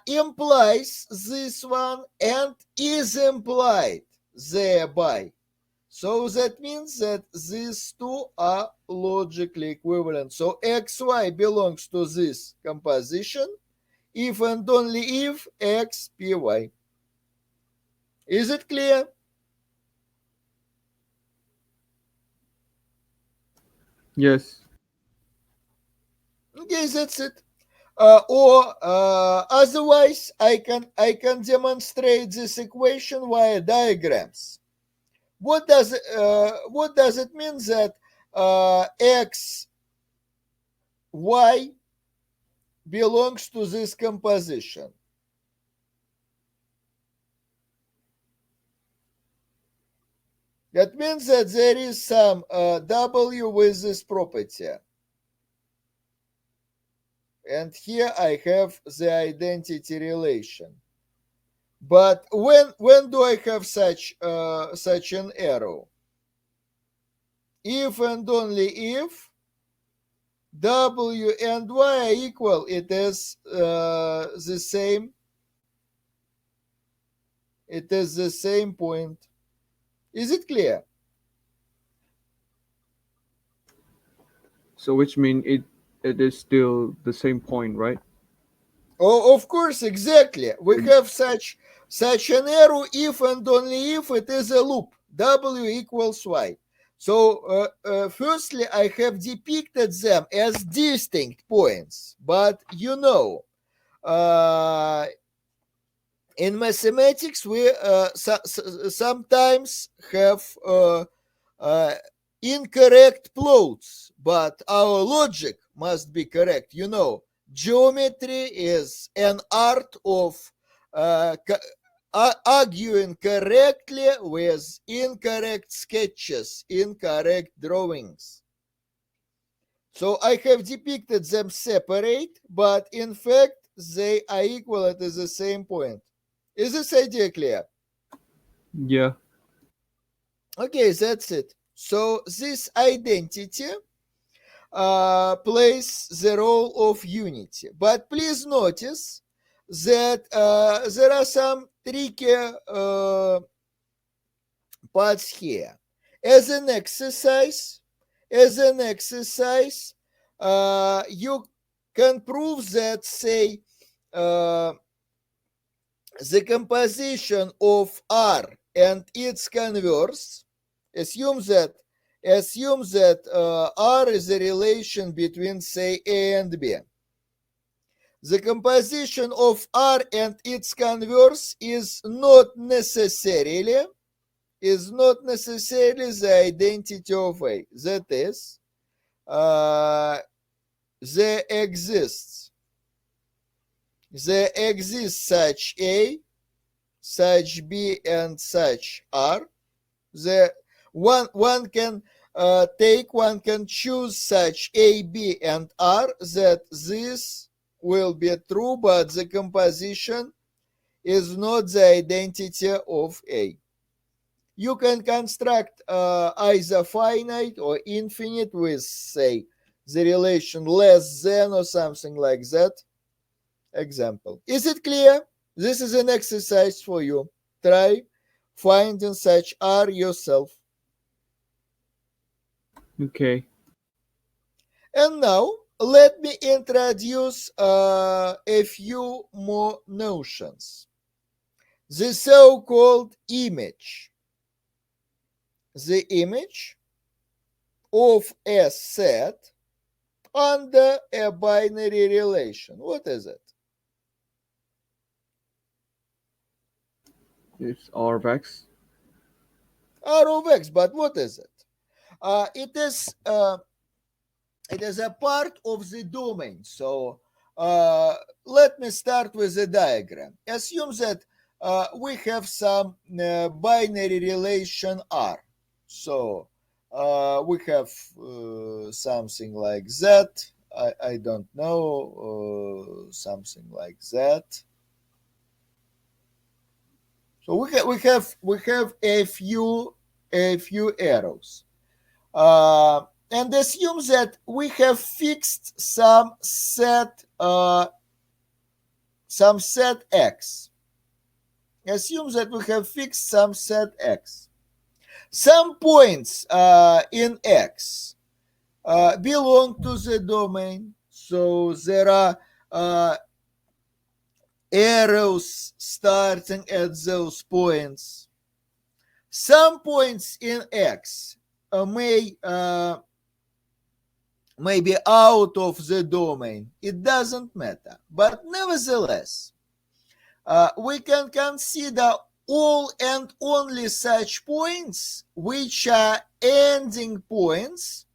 implies this one and is implied thereby. So that means that these two are logically equivalent. So xy belongs to this composition if and only if x, p, y. Is it clear? Yes. Okay, that's it. Or otherwise, I can demonstrate this equation via diagrams. What does it mean that x, y belongs to this composition? That means that there is some w with this property. And here I have the identity relation. But when do I have such an arrow? If and only if w and y are equal, it is the same. It is the same point. Is it clear? So which means it is still the same point, right? Oh, of course, exactly. We have such an arrow if and only if it is a loop. W equals y. So firstly, I have depicted them as distinct points. But you know, in mathematics, we sometimes have incorrect plots, but our logic must be correct. You know, geometry is an art of arguing correctly with incorrect sketches, incorrect drawings. So I have depicted them separate, but in fact, they are equal at the same point. Is this idea clear? Yeah. Okay, that's it. So this identity plays the role of unity. But please notice that there are some tricky parts here. As an exercise, you can prove that, say, the composition of R and its converse, assume that R is a relation between, say, A and B. The composition of R and its converse is not necessarily the identity of A. That is, there exists such A, such B, and such R. One can choose such A, B, and R that this will be true, but the composition is not the identity of A. You can construct either finite or infinite with, say, the relation less than or something like that. Example. Is it clear? This is an exercise for you. Try finding such R yourself. Okay. And now let me introduce a few more notions. The so-called image. The image of a set under a binary relation. What is it? It's R of X. R of X, but what is it? It is a part of the domain. So let me start with the diagram. Assume that we have some binary relation R. So we have something like that. I don't know, something like that. So we have a few arrows. And assume that we have fixed some set X. Assume that we have fixed some set X. Some points in X belong to the domain. So there are arrows starting at those points. Some points in X may be out of the domain. It doesn't matter. But nevertheless, we can consider all and only such points which are ending points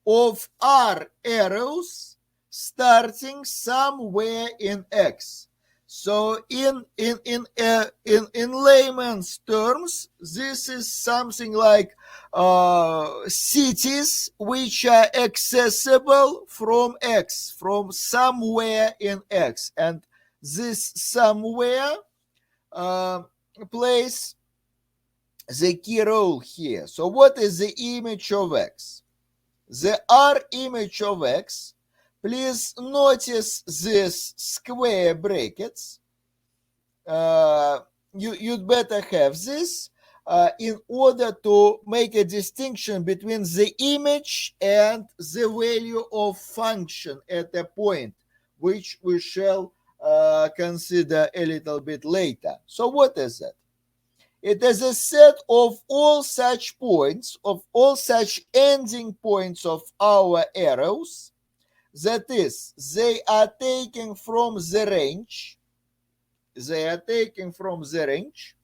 of R arrows starting somewhere in X. So in layman's terms, this is something like cities which are accessible from X, from somewhere in X, and this somewhere plays the key role here. So what is the image of X? The R image of X. Please notice this square brackets. You'd better have this in order to make a distinction between the image and the value of function at a point, which we shall consider a little bit later. So what is it? It is a set of all such points, of all such ending points of our arrows. That is, they are taken from the range. They are taken from the range.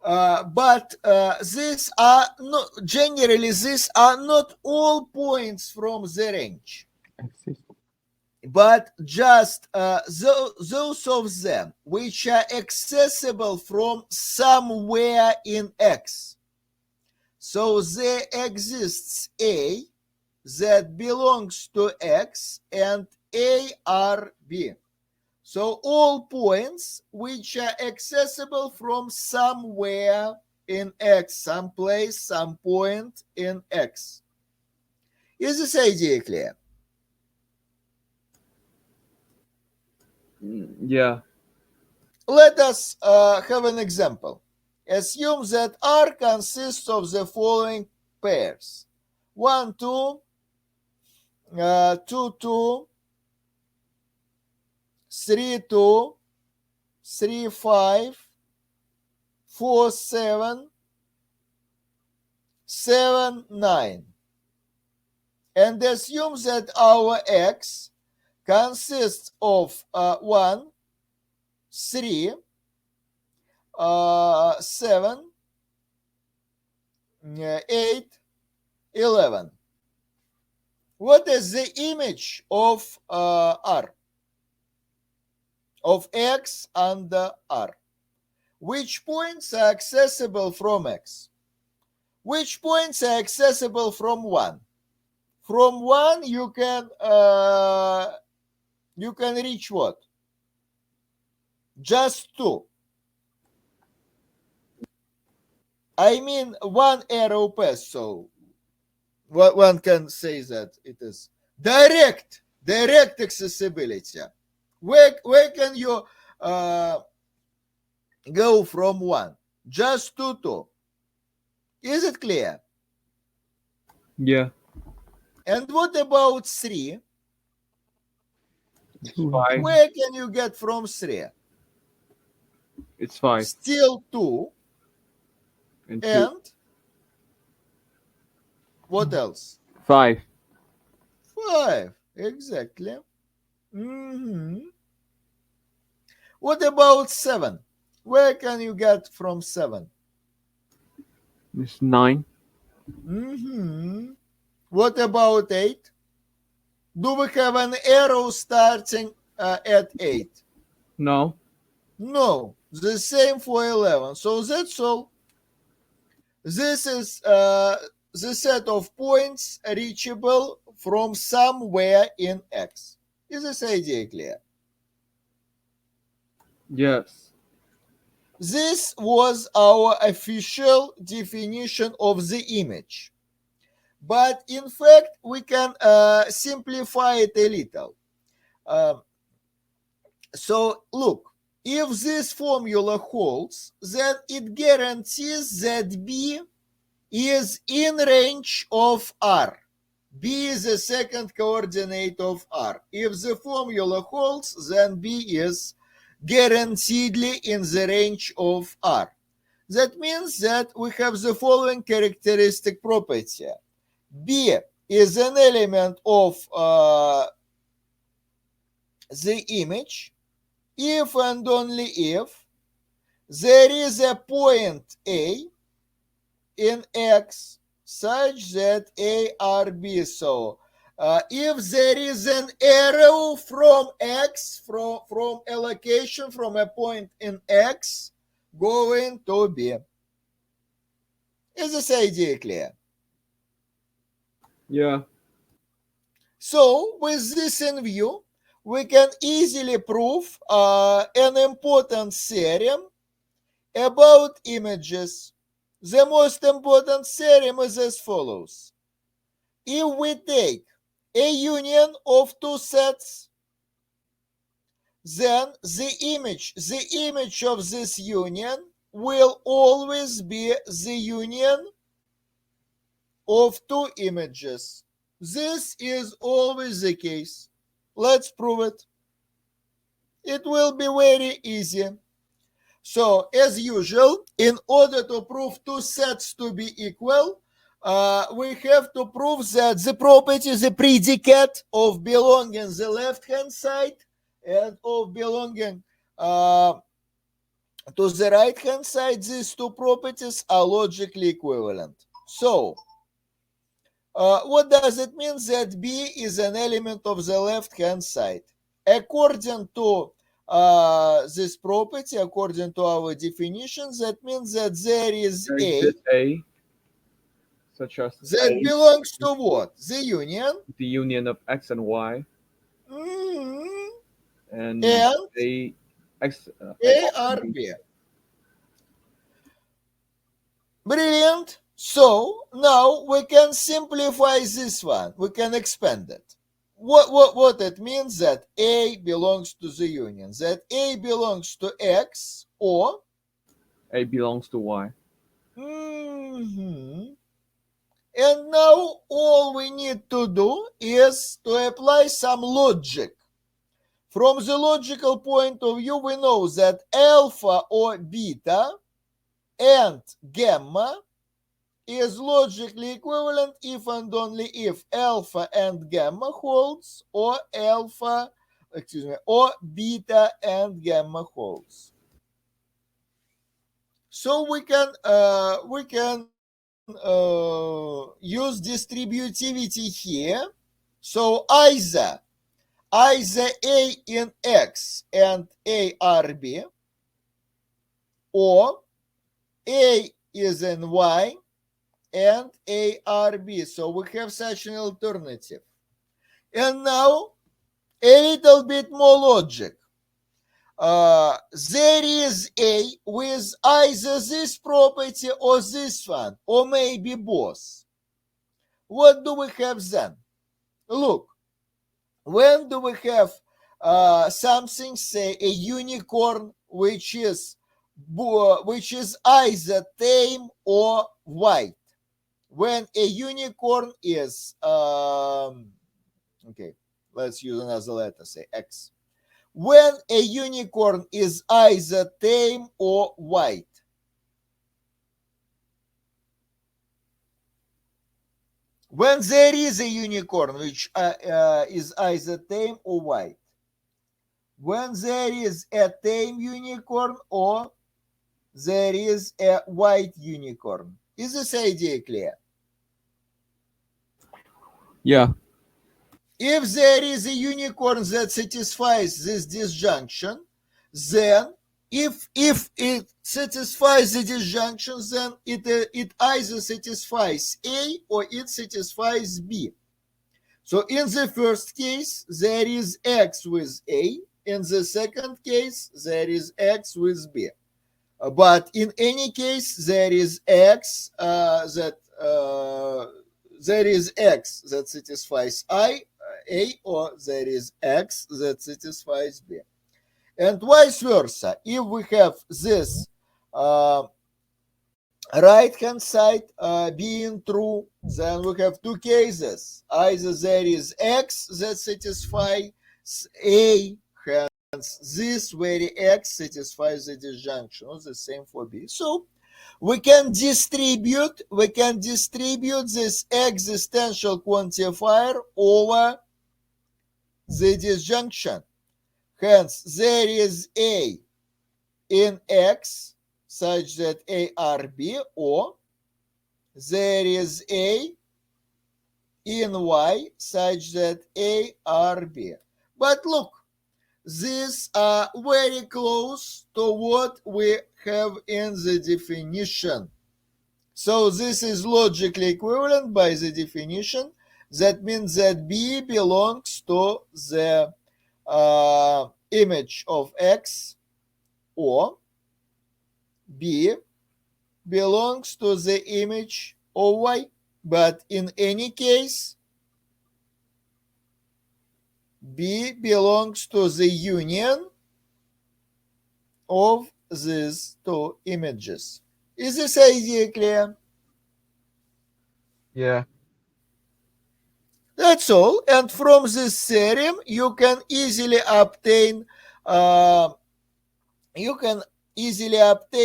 But these are not, generally, these are not all points from the range, but just those of them which are accessible from somewhere in X. So there exists A that belongs to X and A are B. So all points which are accessible from somewhere in X, some place, some point in X. Is this idea clear? Yeah. Let us have an example. Assume that R consists of the following pairs: 1, 2, 2, 2, 3, 2, 3, 5, 4, 7, 7, 9. And assume that our X consists of 1, 3, 7, 8, 11. What is the image of R? Of X under R? Which points are accessible from X? Which points are accessible from 1? From 1 you can you can reach what? Just 2. I mean, one arrow path, so one can say that it is direct accessibility. Where can you go from 1? Just to 2. Is it clear? Yeah. And what about 3? It's 5. Where can you get from 3? It's 5. Still 2. And 2. And what else? 5. 5. Exactly. What about 7? Where can you get from 7? It's 9. What about 8? Do we have an arrow starting at 8? No. No. The same for 11. So that's all. This is the set of points reachable from somewhere in X. Is this idea clear? Yes. This was our official definition of the image. But in fact, we can simplify it a little. So look, if this formula holds, then it guarantees that B is in range of R. B is the second coordinate of R. If the formula holds, then B is guaranteedly in the range of R. That means that we have the following characteristic property. B is an element of the image if and only if there is a point A in X such that A are B. So if there is an arrow from X, from a location, from a point in X going to B. Is this idea clear? Yeah. So with this in view, we can easily prove an important theorem about images. The most important theorem is as follows. If we take a union of two sets, then the image of this union will always be the union of two images. This is always the case. Let's prove it. It will be very easy. So, as usual, in order to prove two sets to be equal, we have to prove that the property, the predicate of belonging the left-hand side and of belonging to the right-hand side, these two properties are logically equivalent. So, what does it mean that B is an element of the left-hand side? According to this property, according to our definition, that means that there is A, such as that A, belongs to what? The union. the union of X and Y, and A, X, A are B. Brilliant. So now we can simplify this one. We can expand it. What it means that A belongs to the union, that A belongs to X or A belongs to Y. And now all we need to do is to apply some logic. From the logical point of view, we know that alpha or beta and gamma is logically equivalent if and only if alpha and gamma holds or beta and gamma holds. So we can use distributivity here. So either A in X and A are B, or A is in Y and A are B. So we have such an alternative. And now A little bit more logic. There is A with either this property or this one, or maybe both. What do we have then? Look, when do we have something, say a unicorn, which is either tame or white? When a unicorn is okay, let's use another letter, say X. When a unicorn is either tame or white. When there is a unicorn which is either tame or white. When there is a tame unicorn or there is a white unicorn. Is this idea clear? Yeah. If there is a unicorn that satisfies this disjunction, then if it satisfies the disjunction, then it either satisfies A or it satisfies B. So in the first case, there is X with A. In the second case, there is X with B. But in any case, there is X there is X that satisfies A, or there is X that satisfies B. And vice versa. If we have this right-hand side being true, then we have two cases. Either there is X that satisfies A, hence this very X satisfies the disjunction. The same for B. So we can distribute this existential quantifier over the disjunction. Hence, there is A in X such that A are B, or there is A in Y such that A are B. But look, these are very close to what we have in the definition. So this is logically equivalent by the definition. That means that B belongs to the image of X, or B belongs to the image of Y. But in any case, B belongs to the union of these two images. Is this idea clear? Yeah. That's all. And from this theorem, you can easily obtain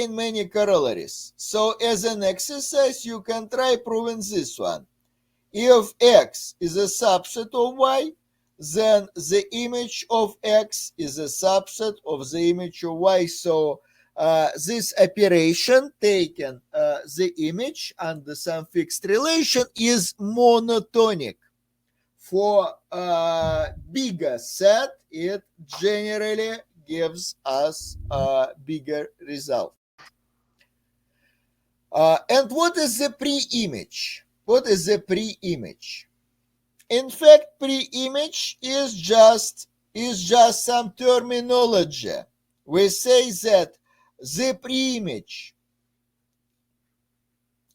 many corollaries. So as an exercise, you can try proving this one. If X is a subset of Y, then the image of X is a subset of the image of Y. So this operation, taken the image under some fixed relation, is monotonic. For a bigger set, it generally gives us a bigger result. And what is the preimage? What is the preimage? In fact, preimage is just some terminology. We say that the preimage.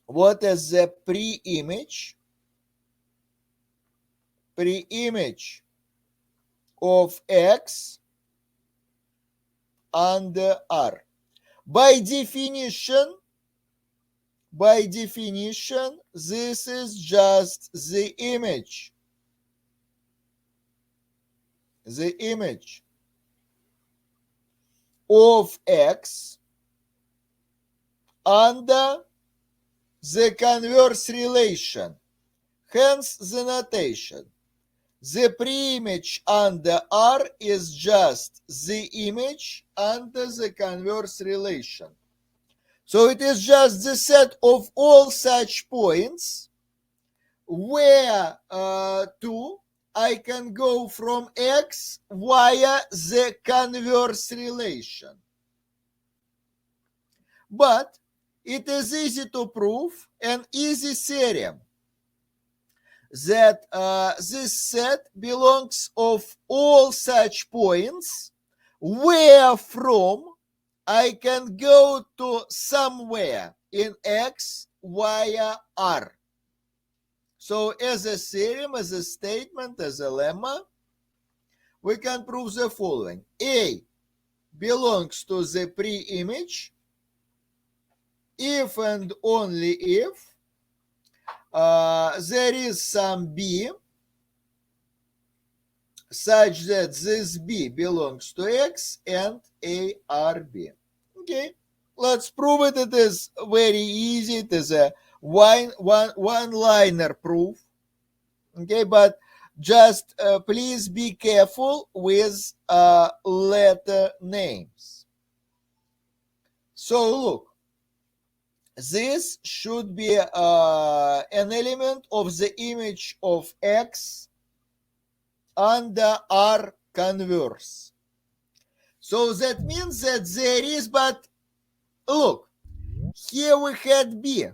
What is the preimage? Preimage of X under R. By definition, this is just the image. The image of X under the converse relation. Hence the notation. The preimage under R is just the image under the converse relation. So it is just the set of all such points where to I can go from X via the converse relation. But it is easy to prove, an easy theorem, that this set belongs of all such points where from I can go to somewhere in X via R. So as a theorem, as a statement, as a lemma, we can prove the following. A belongs to the preimage if and only if there is some B such that this B belongs to X and A are B. Okay, let's prove it. It is very easy. It is a one-liner proof. Okay, but just please be careful with letter names. So look, this should be an element of the image of X under R converse. So that means that there is, but look, here we had B,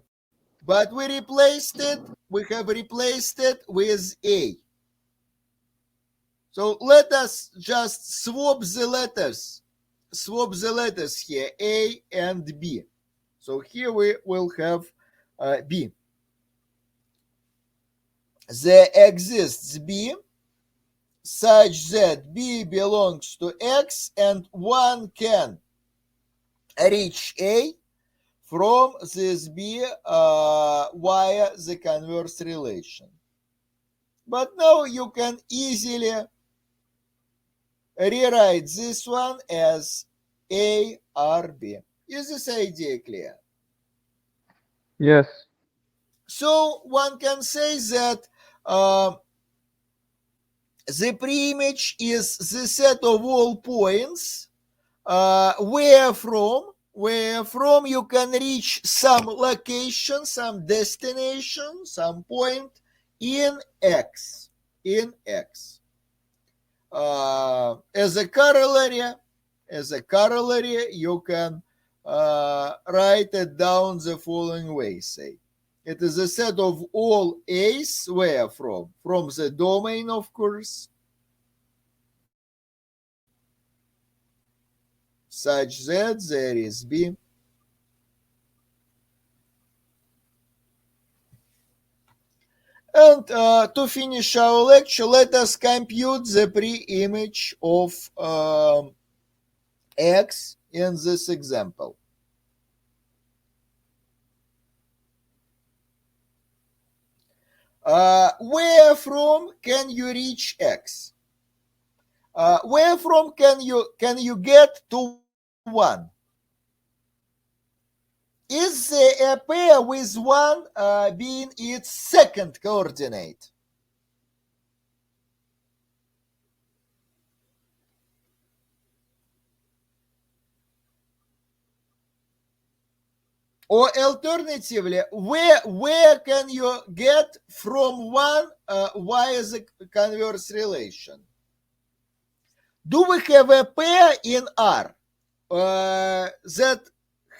but we have replaced it with A. So let us just swap the letters here, A and B. So here we will have B. There exists B such that B belongs to X and one can reach A from this B via the converse relation. But now you can easily rewrite this one as A R B. Is this idea clear? Yes. So one can say that the preimage is the set of all points where from you can reach some location, some destination, some point in X. As a corollary, you can write it down the following way. Say, it is a set of all A's where from the domain, of course, such that there is B and to finish our lecture, let us compute the preimage of X in this example. Where from can you reach X? Where from can you get to 1? Is there a pair with 1 being its second coordinate? Or alternatively, where can you get from 1 via the converse relation? Do we have a pair in R that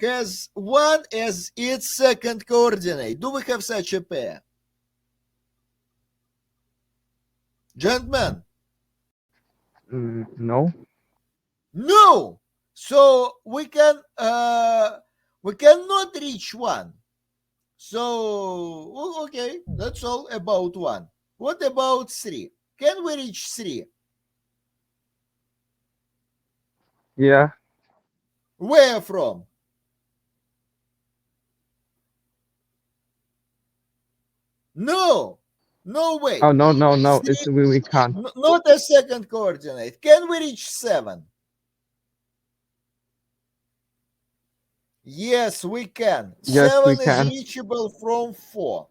has 1 as its second coordinate? Do we have such a pair? Gentlemen? No. No! So we cannot reach 1. So, okay, that's all about 1. What about 3? Can we reach 3? Yeah. Where from? No way. Oh, no. 3, It's we can't. not a second coordinate. Can we reach 7? Yes, we can. Yes, 7 we is can. reachable from 4.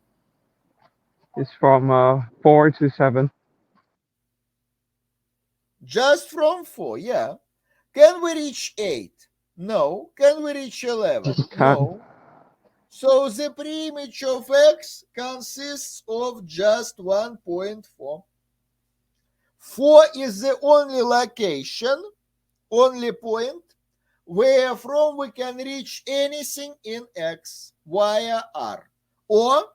It's from 4 to 7. Just from 4, yeah. Can we reach 8? No. Can we reach 11? We can't. No. So the preimage of X consists of just 1.4. 4 is the only location, only point, where from we can reach anything in X via R. Or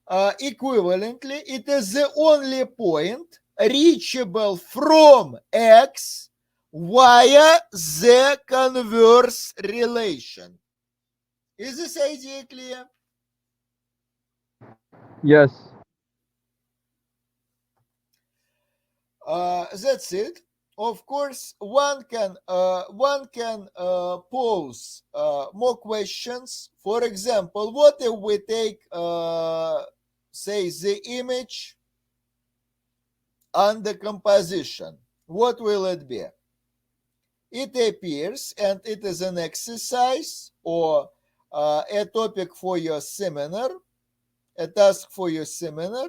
Equivalently, it is the only point reachable from X via the converse relation. Is this idea clear? Yes. That's it. Of course, one can pose more questions. For example, what if we take say the image under composition? What will it be? It appears, and it is an exercise or a topic for your seminar, a task for your seminar.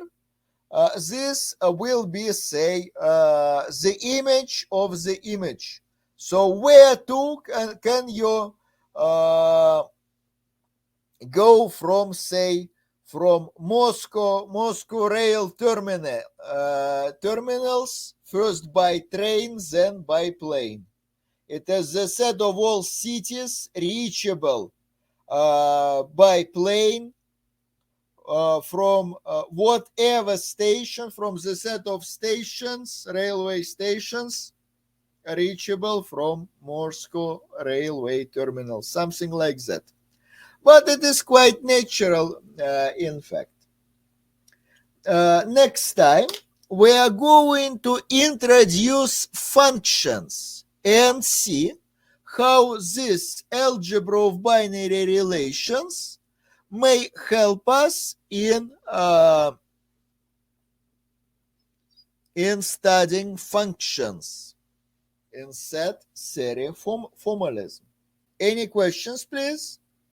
This will be, say, the image of the image. So where to can you go from, say, from Moscow rail terminals, first by train, then by plane. It is the set of all cities reachable by plane from whatever station, from the set of stations, railway stations, reachable from Moscow railway terminal, something like that. But it is quite natural, in fact. Next time, we are going to introduce functions and see how this algebra of binary relations may help us in studying functions in set theory formalism. Any questions, please?